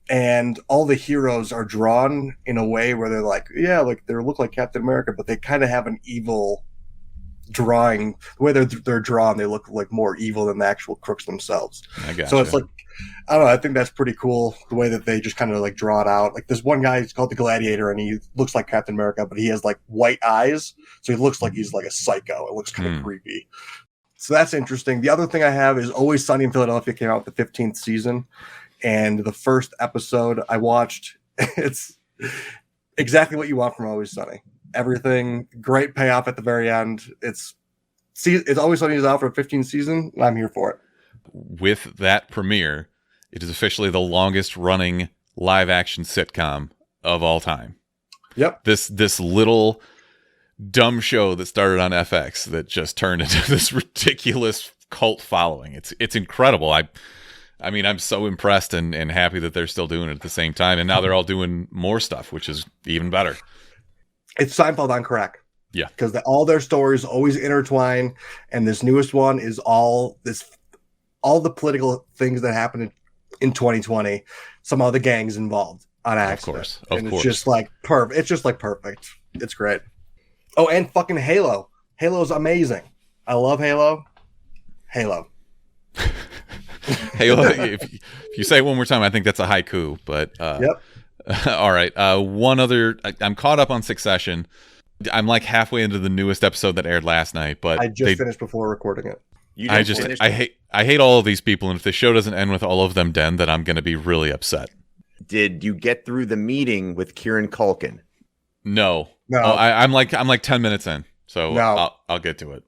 and all the heroes are drawn in a way where they're like, yeah, like they look like Captain America, but they kind of have an evil drawing, the way they're drawn, they look like more evil than the actual crooks themselves. I gotcha. So it's like, I don't know, I think that's pretty cool, the way that they just kind of like draw it out. Like this one guy, he's called the Gladiator, and he looks like Captain America, but he has like white eyes, so he looks like he's like a psycho. It looks kind of creepy. So that's interesting. The other thing I have is Always Sunny in Philadelphia came out with the 15th season, and the first episode I watched, it's exactly what you want from Always Sunny. Everything, great payoff at the very end. It's Always Sunny is out for a 15th season, and I'm here for it. With that premiere, it is officially the longest running live action sitcom of all time. Yep. This little dumb show that started on FX that just turned into this ridiculous cult following. It's incredible. I mean, I'm so impressed and happy that they're still doing it at the same time. And now they're all doing more stuff, which is even better. It's Seinfeld on crack. Yeah. Because all their stories always intertwine. And this newest one is all the political things that happened in 2020. Some of the gangs involved on accident. Of course. It's just like perfect. It's just like perfect. It's great. Oh, and fucking Halo. Halo's amazing. I love Halo. Halo. Halo. If you say it one more time, I think that's a haiku. But yep. All right. One other. I'm caught up on Succession. I'm like halfway into the newest episode that aired last night. But I just finished before recording it. I hate all of these people, and if the show doesn't end with all of them dead, then I'm going to be really upset. Did you get through the meeting with Kieran Culkin? No. I'm like 10 minutes in, so no. I'll get to it.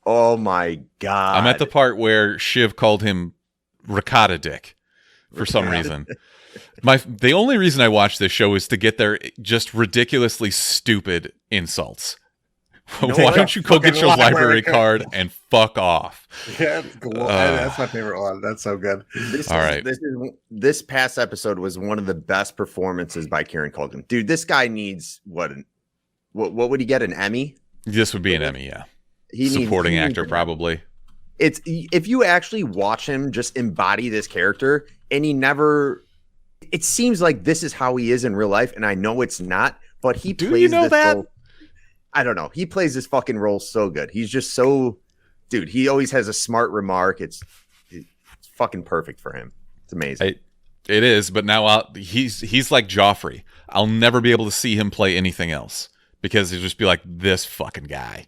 Oh my god! I'm at the part where Shiv called him ricotta dick for some reason. The only reason I watched this show is to get their just ridiculously stupid insults. Why don't you go get your library card and fuck off? Yeah, that's my favorite one. That's so good. This past episode was one of the best performances by Kieran Culkin. Dude, this guy needs what would he get, an Emmy? This would be an Emmy, yeah. Supporting actor, probably. It's if you actually watch him just embody this character, and it seems like this is how he is in real life, and I know it's not, but he plays you know this that? role. I don't know. He plays this fucking role so good. He's just so, dude. He always has a smart remark. It's fucking perfect for him. It's amazing. It is, but now he's like Joffrey. I'll never be able to see him play anything else because he'll just be like this fucking guy.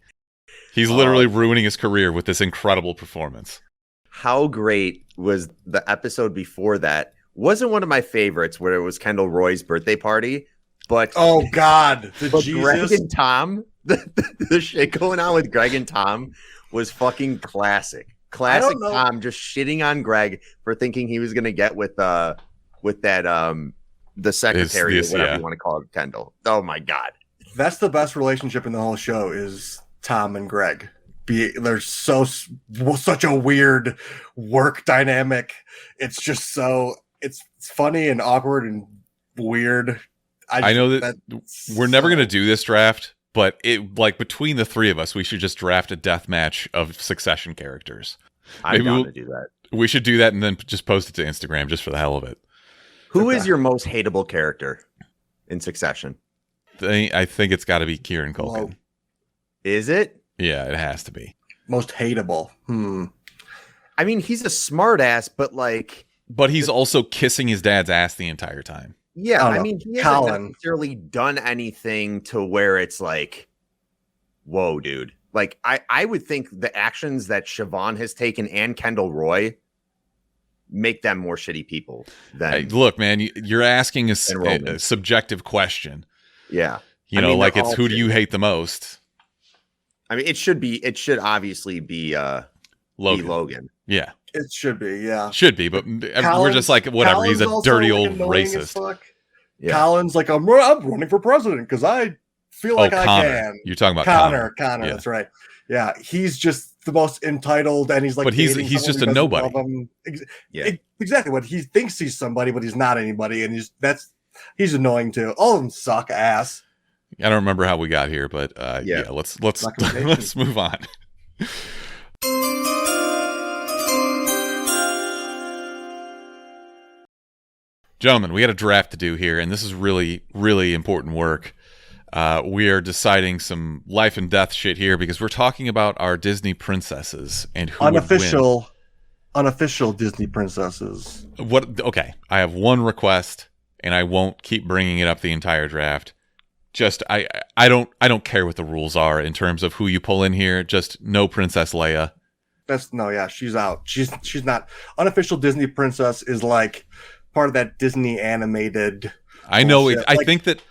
He's literally ruining his career with this incredible performance. How great was the episode before that? Wasn't one of my favorites where it was Kendall Roy's birthday party, but oh god, Greg and Tom, the shit going on with Greg and Tom was fucking classic. Classic Tom just shitting on Greg for thinking he was gonna get with that the secretary or whatever you want to call it, Kendall. Oh my god, that's the best relationship in the whole show is Tom and Greg. They're such a weird work dynamic. It's just so it's funny and awkward and weird. I know that we're never going to do this draft, but between the three of us, we should just draft a death match of Succession characters. I'm down to do that. We should do that and then just post it to Instagram just for the hell of it. Who is your most hateable character in Succession? I think it's got to be Kieran Culkin. Whoa. Is it? Yeah, it has to be. Most hateable. I mean, he's a smart ass, but he's also kissing his dad's ass the entire time. Yeah, I mean, he hasn't necessarily done anything to where it's like, whoa, dude. Like, I would think the actions that Siobhan has taken and Kendall Roy make them more shitty people than. Look, man, you're asking a subjective question. Yeah. It's who do you hate the most? I mean, it should obviously be Logan. Yeah. It should be, yeah. Should be, but we're just like, whatever. He's a dirty old racist. Yeah. Colin's like, I'm running for president because I feel like I can. You're talking about Connor, yeah. That's right. Yeah, he's just the most entitled, and he's like, but he's just a nobody. Yeah, exactly. What he thinks he's somebody, but he's not anybody, and he's annoying too. All of them suck ass. I don't remember how we got here, but let's let's move on. Gentlemen, we got a draft to do here, and this is really, really important work. we are deciding some life and death shit here because we're talking about our Disney princesses and who unofficial Disney princesses. What? Okay, I have one request, and I won't keep bringing it up the entire draft. Just I don't care what the rules are in terms of who you pull in here. Just no Princess Leia. She's out. She's not. Unofficial Disney princess is like part of that Disney animated. I know. I think that.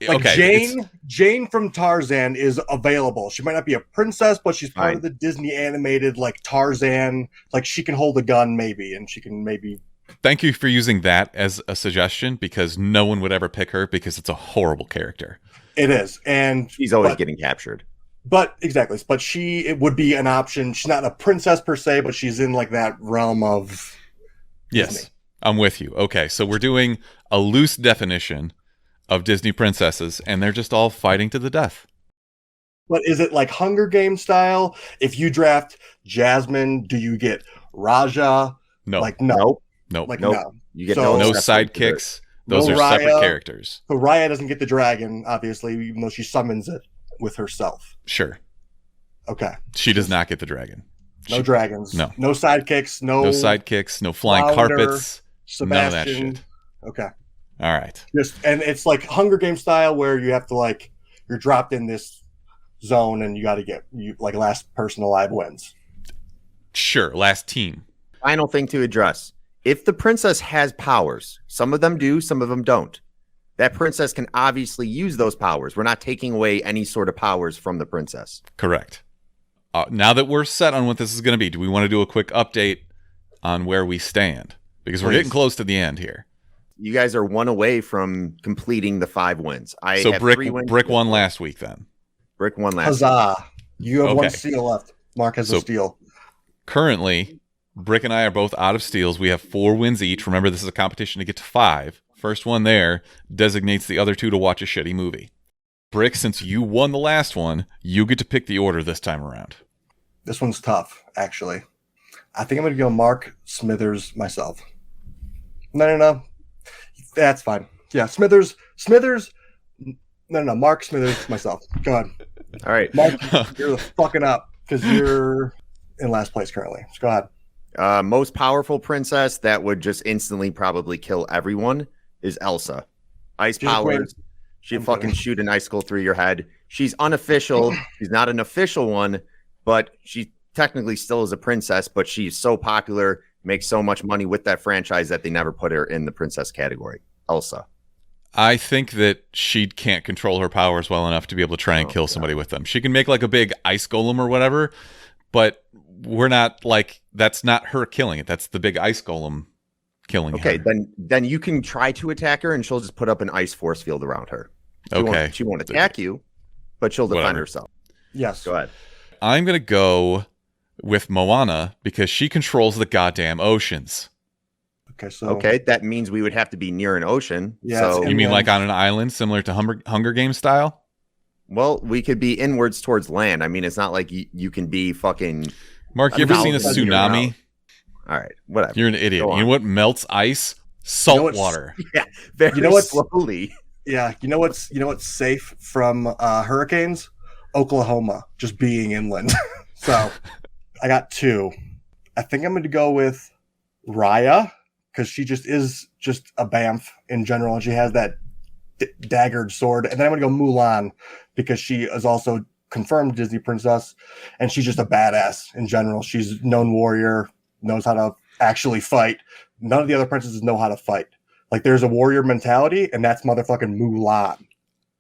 Like okay, Jane from Tarzan is available. She might not be a princess, but she's part of the Disney animated like Tarzan. Like she can hold a gun maybe, and she can maybe. Thank you for using that as a suggestion because no one would ever pick her because it's a horrible character. It is, and she's always getting captured. But exactly, but it would be an option. She's not a princess per se, but she's in like that realm of. Yes, Disney. I'm with you. Okay, so we're doing a loose definition of Disney princesses, and they're just all fighting to the death. But is it like Hunger Games style? If you draft Jasmine, do you get Raja? No. Like no. Nope. Like nope. no. You get no sidekicks. Those are Raya. separate characters. So Raya doesn't get the dragon, obviously, even though she summons it with herself. Sure. Okay. She does not get the dragon. No dragons. No. No sidekicks. No sidekicks. No flying carpets. Sebastian. None of that shit. Okay. All right. And it's like Hunger Games style where you have to you're dropped in this zone and you got to get last person alive wins. Sure. Last team. Final thing to address. If the princess has powers, some of them do, some of them don't. That princess can obviously use those powers. We're not taking away any sort of powers from the princess. Correct. Now that we're set on what this is going to be, do we want to do a quick update on where we stand? Because we're getting close to the end here. You guys are one away from completing the 5 wins. So Brick won last week then. Brick won last Huzzah. Week. You have one steal left. Mark has a steal. Currently, Brick and I are both out of steals. We have 4 wins each. Remember, this is a competition to get to 5. First one there designates the other 2 to watch a shitty movie. Brick, since you won the last one, you get to pick the order this time around. This one's tough, actually. I think I'm going to go Mark, Smithers, myself. No. That's fine. Yeah, Smithers. No. Mark, Smithers, myself. Go ahead. All right. Mark, you're fucking up because you're in last place currently. So go ahead. Most powerful princess that would just instantly probably kill everyone is Elsa. Ice powers. She'd fucking shoot an icicle through your head. She's unofficial. She's not an official one, but she technically still is a princess, but she's so popular, makes so much money with that franchise that they never put her in the princess category. Elsa. I think that she can't control her powers well enough to be able to try and kill somebody with them. She can make like a big ice golem or whatever, but we're not that's not her killing it. That's the big ice golem killing her. Okay, then you can try to attack her and she'll just put up an ice force field around her. She won't attack you, but she'll defend herself. Yes. Go ahead. I'm going to go with Moana because she controls the goddamn oceans. Okay, that means we would have to be near an ocean. Yeah, so you mean like on an island similar to Hunger Games style? Well, we could be inwards towards land. I mean, it's not like you can be fucking... Mark, you ever seen a tsunami? All right, whatever. You're an idiot. You know what melts ice? Salt water. Yeah, very slowly. Yeah, you know what's safe from hurricanes? Oklahoma, just being inland. So I got 2. I think I'm going to go with Raya because she is a bamf in general, and she has that daggered sword. And then I'm going to go Mulan because she is also confirmed Disney princess, and she's just a badass in general. She's a known warrior, knows how to actually fight. None of the other princesses know how to fight. Like, there's a warrior mentality, and that's motherfucking Mulan.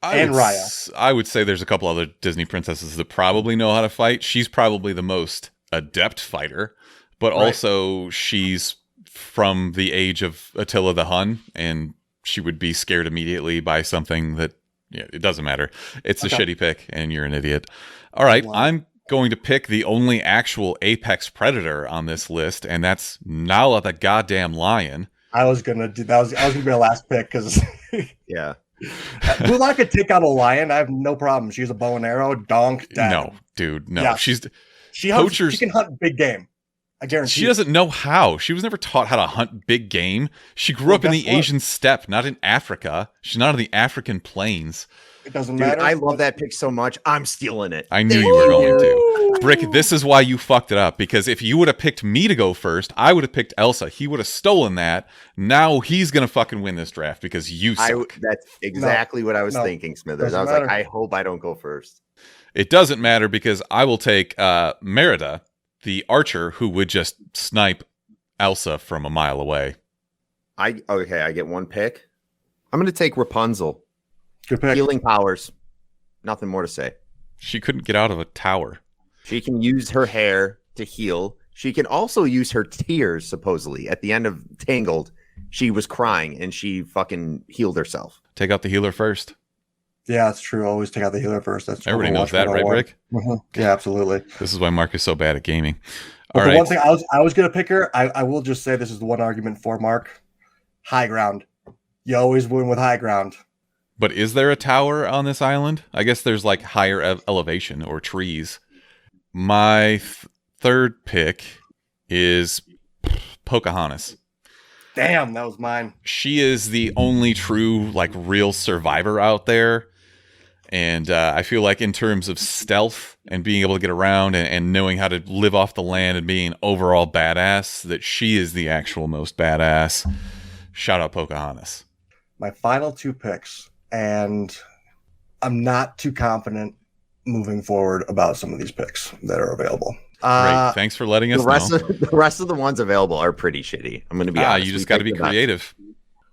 Raya. I would say there's a couple other Disney princesses that probably know how to fight. She's probably the most adept fighter, but also she's from the age of Attila the Hun, and she would be scared immediately by something that, it doesn't matter. It's a shitty pick, and you're an idiot. All right, I'm going to pick the only actual apex predator on this list, and that's Nala the goddamn lion. I was gonna do that. I was gonna be my last pick because yeah. Mulan could take out a lion. I have no problem. She has a bow and arrow. Donk. Dead. No, dude. No. Yeah. She can hunt big game. I guarantee she doesn't know how. She was never taught how to hunt big game. She grew up in the Asian steppe, not in Africa. She's not on the African plains. It doesn't Dude, matter. I love that pick so much. I'm stealing it. I knew you were going to. Brick, this is why you fucked it up. Because if you would have picked me to go first, I would have picked Elsa. He would have stolen that. Now he's going to fucking win this draft because you suck. That's exactly what I was thinking, Smithers. I was like, I hope I don't go first. It doesn't matter because I will take Merida, the archer who would just snipe Elsa from a mile away. I get one pick. I'm going to take Rapunzel. Good pick. Healing powers. Nothing more to say. She couldn't get out of a tower. She can use her hair to heal. She can also use her tears, supposedly. At the end of Tangled, she was crying and she fucking healed herself. Take out the healer first. Yeah, that's true. Always take out the healer first. That's everybody knows that, right, Rick? Mm-hmm. Yeah, absolutely. This is why Mark is so bad at gaming. But the one thing I was going to pick her, I will just say this is the one argument for Mark. High ground. You always win with high ground. But is there a tower on this island? I guess there's like higher elevation or trees. My third pick is Pocahontas. Damn, that was mine. She is the only true, like, real survivor out there. And I feel like in terms of stealth and being able to get around and knowing how to live off the land and being overall badass, that she is the actual most badass. Shout out Pocahontas. My final two picks. And I'm not too confident moving forward about some of these picks that are available. Great. Thanks for letting us know. The rest of the ones available are pretty shitty. I'm going to be honest. You just got to be creative.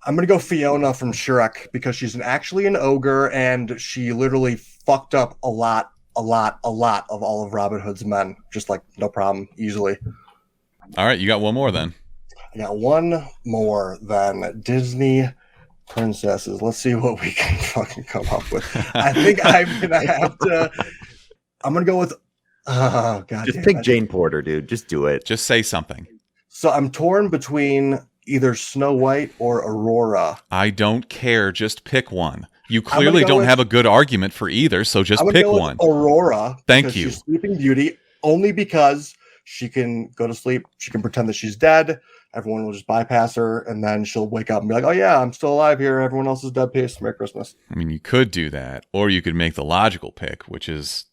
I'm going to go Fiona from Shrek because she's actually an ogre and she literally fucked up a lot of all of Robin Hood's men. Just like, no problem, easily. All right, you got one more then. I got one more than Disney princesses. Let's see what we can fucking come up with. I think I'm gonna go with God. Just pick Jane Porter, dude. Just do it. Just say something. So I'm torn between either Snow White or Aurora. I don't care. Just pick one. You clearly don't have a good argument for either, so just pick one. Aurora. Thank you. She's Sleeping Beauty only because she can go to sleep. She can pretend that she's dead. Everyone will just bypass her, and then she'll wake up and be like, oh, yeah, I'm still alive here. Everyone else is dead. Peace. Merry Christmas. I mean, you could do that, or you could make the logical pick, which is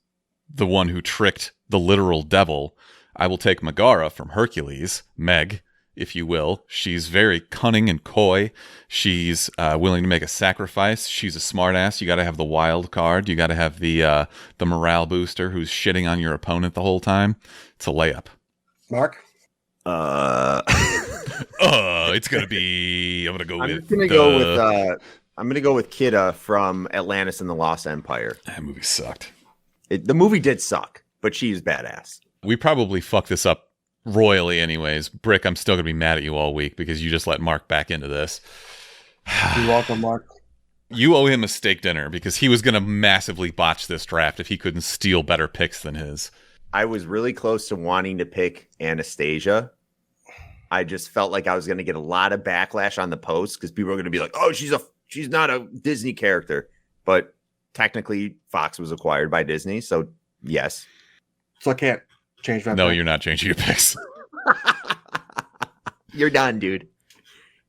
the one who tricked the literal devil. I will take Megara from Hercules, Meg, if you will. She's very cunning and coy. She's willing to make a sacrifice. She's a smartass. You got to have the wild card. You got to have the morale booster who's shitting on your opponent the whole time. It's a layup. Mark? It's gonna be. I'm gonna go with Kidda from Atlantis and the Lost Empire. That movie sucked. The movie did suck, but she's badass. We probably fucked this up royally, anyways. Brick, I'm still gonna be mad at you all week because you just let Mark back into this. You're welcome, Mark. You owe him a steak dinner because he was gonna massively botch this draft if he couldn't steal better picks than his. I was really close to wanting to pick Anastasia. I just felt like I was going to get a lot of backlash on the post because people are going to be like, "Oh, she's not a Disney character," but technically Fox was acquired by Disney, so yes. So I can't change my. No, you're not changing your picks. You're done, dude.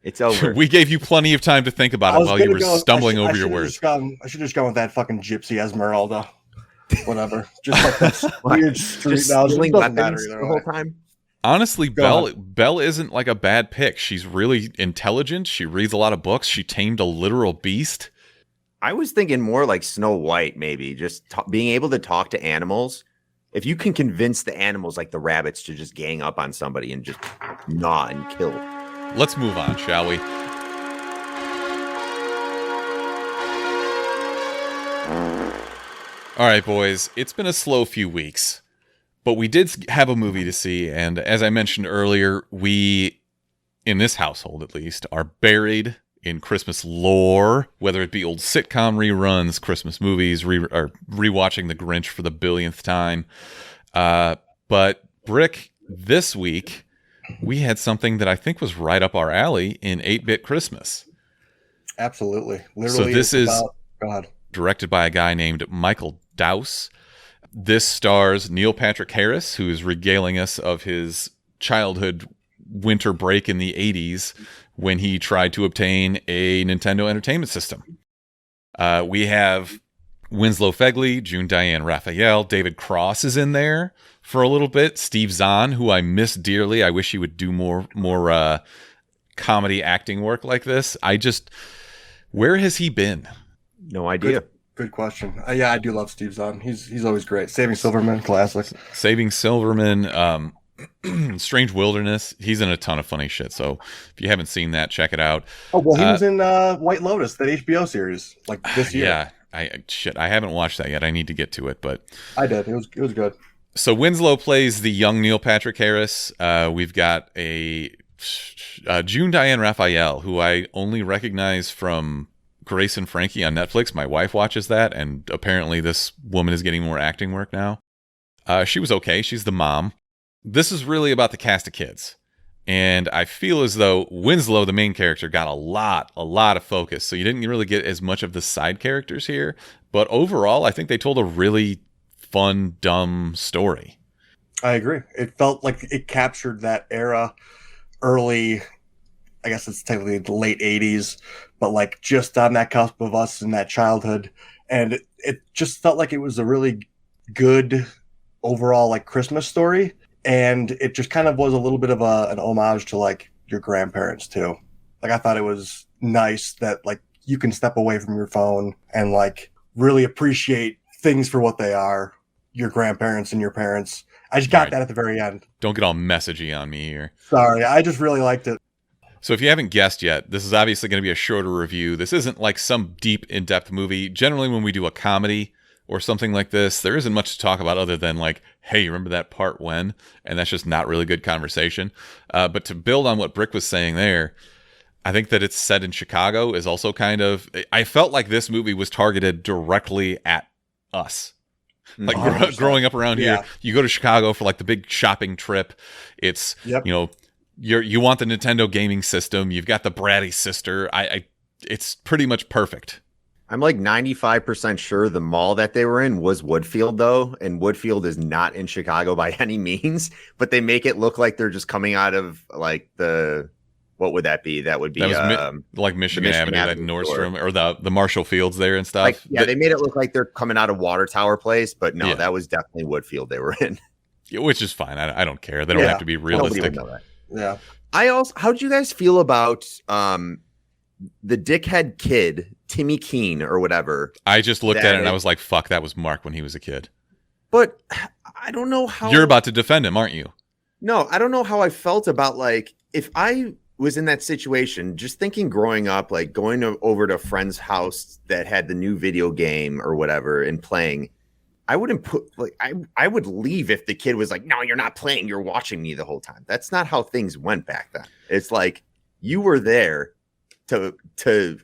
It's over. We gave you plenty of time to think about it while you were stumbling over your words. I should just go with that fucking gypsy Esmeralda. Whatever. Just like that weird street knowledge. It doesn't matter either the whole time. Honestly, Belle isn't like a bad pick. She's really intelligent. She reads a lot of books. She tamed a literal beast. I was thinking more like Snow White, maybe. Just being able to talk to animals. If you can convince the animals, like the rabbits, to just gang up on somebody and just gnaw and kill. Let's move on, shall we? All right, boys. It's been a slow few weeks. But we did have a movie to see, and as I mentioned earlier, we, in this household at least, are buried in Christmas lore, whether it be old sitcom reruns, Christmas movies, or rewatching The Grinch for the billionth time. But Brick, this week, we had something that I think was right up our alley in 8-Bit Christmas. Absolutely. Literally, so this is directed by a guy named Michael Dowse. This stars Neil Patrick Harris, who is regaling us of his childhood winter break in the 80s when he tried to obtain a Nintendo Entertainment System. We have Winslow Fegley, June Diane Raphael, David Cross is in there for a little bit. Steve Zahn, who I miss dearly. I wish he would do more comedy acting work like this. Where has he been? No idea. Good question. Yeah, I do love Steve Zahn. He's always great. Saving Silverman, classic. Saving Silverman, Strange Wilderness. He's in a ton of funny shit. So if you haven't seen that, check it out. Oh well, he was in White Lotus, that HBO series, like this year. Yeah, I haven't watched that yet. I need to get to it, but I did. It was good. So Winslow plays the young Neil Patrick Harris. We've got a June Diane Raphael, who I only recognize from Grace and Frankie on Netflix. My wife watches that, and apparently this woman is getting more acting work now. She was okay. She's the mom. This is really about the cast of kids. And I feel as though Winslow, the main character, got a lot of focus. So you didn't really get as much of the side characters here. But overall, I think they told a really fun, dumb story. I agree. It felt like it captured that era, early, I guess it's technically the late 80s, but like just on that cusp of us in that childhood. And it just felt like it was a really good overall like Christmas story. And it just kind of was a little bit of an homage to like your grandparents too. Like I thought it was nice that like you can step away from your phone and like really appreciate things for what they are, your grandparents and your parents. I just got that at the very end. Don't get all messagey on me here. Sorry, I just really liked it. So if you haven't guessed yet, this is obviously going to be a shorter review. This isn't like some deep, in-depth movie. Generally, when we do a comedy or something like this, there isn't much to talk about other than like, hey, you remember that part when? And that's just not really good conversation. But to build on what Brick was saying there, I think that it's set in Chicago is also kind of... I felt like this movie was targeted directly at us. Like growing up around here, you go to Chicago for like the big shopping trip. It's, you know, you want the Nintendo gaming system. You've got the bratty sister. It's pretty much perfect. I'm like 95% sure the mall that they were in was Woodfield, though. And Woodfield is not in Chicago by any means, but they make it look like they're just coming out of like what would that be? That would be like Michigan Avenue, that Nordstrom or the Marshall Fields there and stuff. Like, yeah, they made it look like they're coming out of Water Tower Place, but no, that was definitely Woodfield they were in. Which is fine. I don't care. They don't have to be realistic. Yeah. How did you guys feel about the dickhead kid, Timmy Keene or whatever? I just looked at it and I was like, fuck, that was Mark when he was a kid. But I don't know how... You're about to defend him, aren't you? No, I don't know how I felt about like, if I was in that situation, just thinking growing up, like going over to a friend's house that had the new video game or whatever and playing, I wouldn't put like, I would leave if the kid was like, no, you're not playing, you're watching me the whole time. That's not how things went back then. It's like you were there to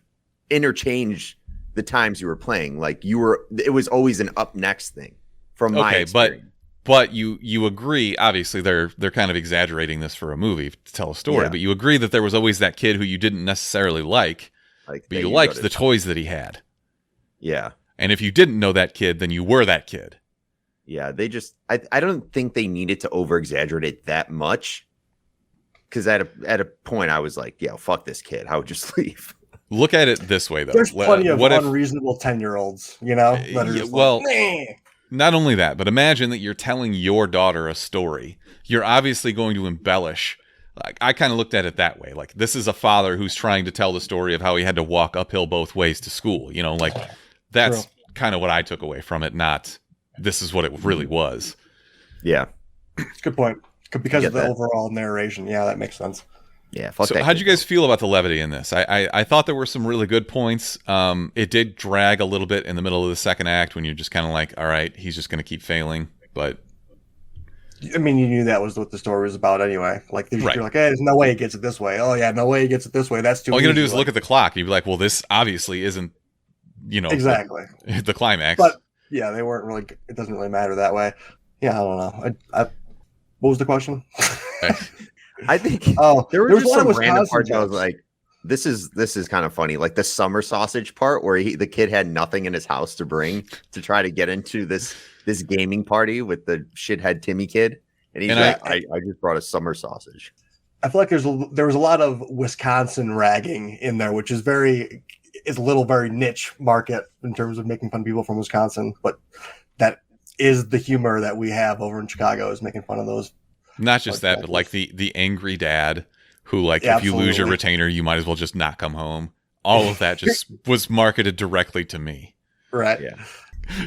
interchange the times you were playing. Like it was always an up next thing from my experience. But you agree, obviously they're kind of exaggerating this for a movie to tell a story, but you agree that there was always that kid who you didn't necessarily like but you liked the toys that he had. Yeah. And if you didn't know that kid, then you were that kid. Yeah, they just I don't think they needed to over exaggerate it that much. Because at a point I was like, yeah, fuck this kid. I would just leave. Look at it this way, though. There's plenty of unreasonable 10-year-olds, you know? Not only that, but imagine that you're telling your daughter a story. You're obviously going to embellish. Like, I kind of looked at it that way. Like, this is a father who's trying to tell the story of how he had to walk uphill both ways to school. You know, like, that's kind of what I took away from it, not this is what it really was. Yeah. Good point. Because of the overall narration. Yeah, that makes sense. Yeah. So how'd you guys feel about the levity in this? I thought there were some really good points. It did drag a little bit in the middle of the second act when you're just kind of like, all right, he's just going to keep failing. But I mean, you knew that was what the story was about anyway. Like, you're like, hey, there's no way he gets it this way. Oh, yeah, no way he gets it this way. That's too all you got to do is look at the clock. And you'd be like, well, this obviously isn't, exactly the climax. But yeah, they weren't really, it doesn't really matter that way. Yeah, I don't know. What was the question? I think there were just some random parts I was like, this is kind of funny. Like the summer sausage part where the kid had nothing in his house to bring to try to get into this gaming party with the shithead Timmy kid. And he's like, I just brought a summer sausage. I feel like there was a lot of Wisconsin ragging in there, which is very niche market in terms of making fun of people from Wisconsin. But that is the humor that we have over in Chicago, is making fun of those. Not just that, but like the angry dad who, like, if you lose your retainer, you might as well just not come home. All of that just was marketed directly to me. Right. Yeah.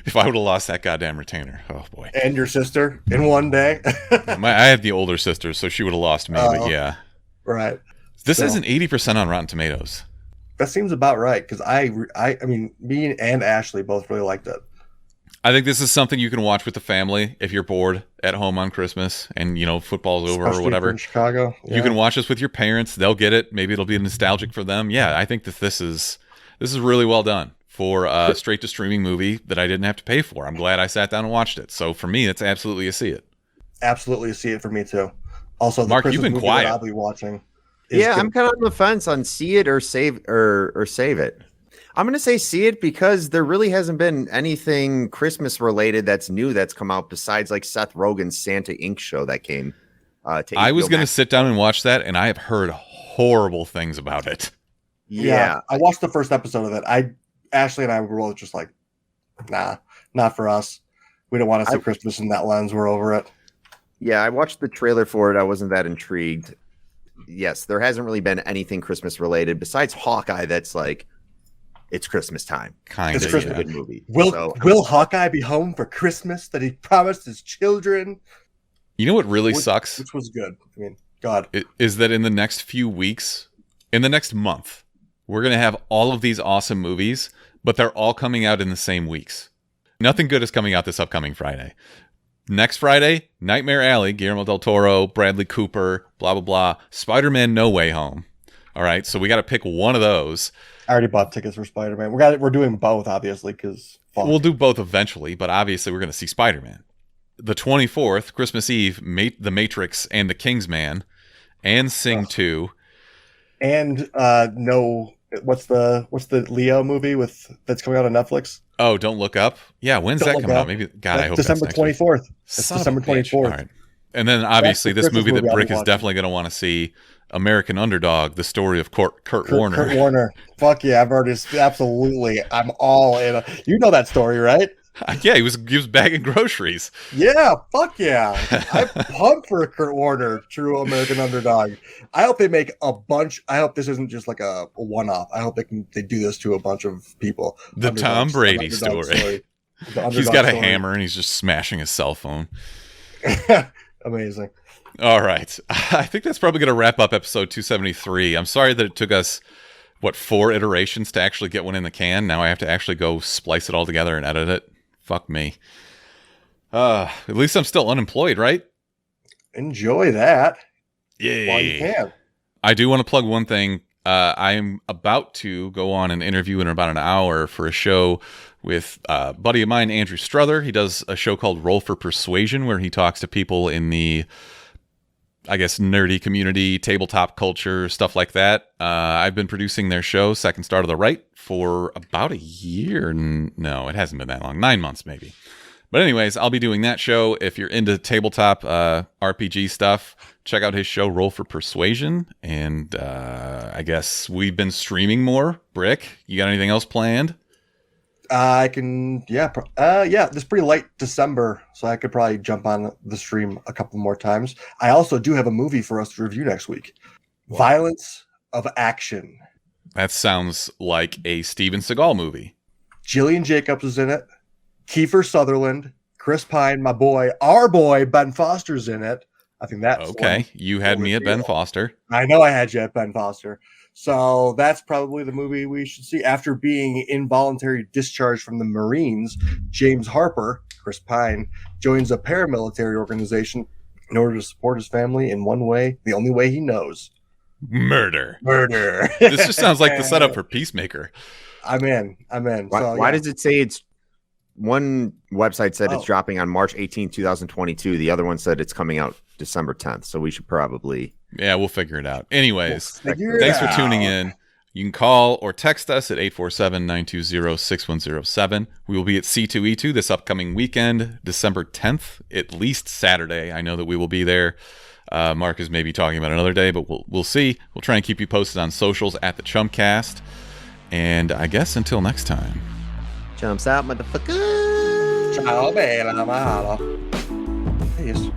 If I would have lost that goddamn retainer, oh boy. And your sister in one day. I have the older sister, so she would have lost me, but yeah. Right. This isn't 80% on Rotten Tomatoes. That seems about right, because I mean, me and Ashley both really liked it. I think this is something you can watch with the family if you're bored at home on Christmas and, you know, football's over or whatever. In Chicago. Yeah. You can watch this with your parents. They'll get it. Maybe it'll be nostalgic for them. Yeah, I think that this is really well done for a straight to streaming movie that I didn't have to pay for. I'm glad I sat down and watched it. So for me, it's absolutely a see it. Absolutely a see it for me too. Also, Mark, you've been quiet. I'll be watching. Yeah, I'm kind of on the fence on see it or save it. I'm going to say see it because there really hasn't been anything Christmas related that's new that's come out besides like Seth Rogen's Santa Inc. show that came. I was going to sit down and watch that, and I have heard horrible things about it. Yeah, I watched the first episode of it. Ashley and I were both just like, nah, not for us. We don't want to see Christmas in that lens. We're over it. Yeah, I watched the trailer for it. I wasn't that intrigued. Yes, there hasn't really been anything Christmas related besides Hawkeye that's like, it's Christmas time. It's a good movie. Will Hawkeye be home for Christmas that he promised his children? You know what really sucks? Which was good. I mean, God. Is that in the next few weeks, in the next month, we're going to have all of these awesome movies, but they're all coming out in the same weeks. Nothing good is coming out this upcoming Friday. Next Friday, Nightmare Alley, Guillermo del Toro, Bradley Cooper, blah, blah, blah. Spider-Man No Way Home. All right, so we got to pick one of those. I already bought tickets for Spider-Man. We're doing both, obviously, because we'll do both eventually, but obviously we're going to see Spider-Man. The 24th, Christmas Eve, The Matrix and The Kingsman, and Sing 2. And what's the Leo movie that's coming out on Netflix? Oh, Don't Look Up. Yeah, when's that coming out? Maybe God, I hope December that's 24th. It's December 24th. All right. And then obviously this movie that Brick is definitely going to want to see, American Underdog, the story of Kurt Warner. Kurt Warner. Fuck yeah, I've already absolutely. I'm all in. You know that story, right? Yeah, he was bagging groceries. Yeah, fuck yeah. I'm pumped for a Kurt Warner true American Underdog. I hope they make a bunch. I hope this isn't just like a one-off. I hope they do this to a bunch of people. The Tom Brady story. He's got a hammer and he's just smashing his cell phone. Amazing. All right. I think that's probably going to wrap up episode 273. I'm sorry that it took us, 4 iterations to actually get one in the can. Now I have to actually go splice it all together and edit it. Fuck me. At least I'm still unemployed, right? Enjoy that. Yeah. While you can. I do want to plug one thing. I'm about to go on an interview in about an hour for a show with a buddy of mine, Andrew Struther. He does a show called Roll for Persuasion, where he talks to people in the, I guess, nerdy community, tabletop culture, stuff like that. I've been producing their show, Second Star to the Right, for about a year. No, it hasn't been that long. 9 months, maybe. But anyways, I'll be doing that show. If you're into tabletop RPG stuff, check out his show, Roll for Persuasion. And I guess we've been streaming more. Brick, you got anything else planned? I can, this is pretty late December, so I could probably jump on the stream a couple more times. I also do have a movie for us to review next week. Wow. Violence of Action. That sounds like a Steven Seagal movie. Jillian Jacobs is in it. Kiefer Sutherland, Chris Pine, my boy, our boy, Ben Foster's in it. I think that's okay. You had me at Ben Foster. I know I had you at Ben Foster. So that's probably the movie we should see. After being involuntary discharged from the Marines, James Harper, Chris Pine, joins a paramilitary organization in order to support his family in one way, the only way he knows. Murder. This just sounds like the setup for Peacemaker. I'm in. Why does it say it's... One website said it's dropping on March 18, 2022. The other one said it's coming out December 10th. So we should probably... Yeah, we'll figure it out. Anyways, thanks for tuning in. You can call or text us at 847-920-6107. We will be at C2E2 this upcoming weekend, December 10th, at least Saturday. I know that we will be there. Mark is maybe talking about another day, but we'll see. We'll try and keep you posted on socials at the Chumpcast. And I guess until next time. Chumps out, motherfucker. Ciao, bella, mahalo. Yes.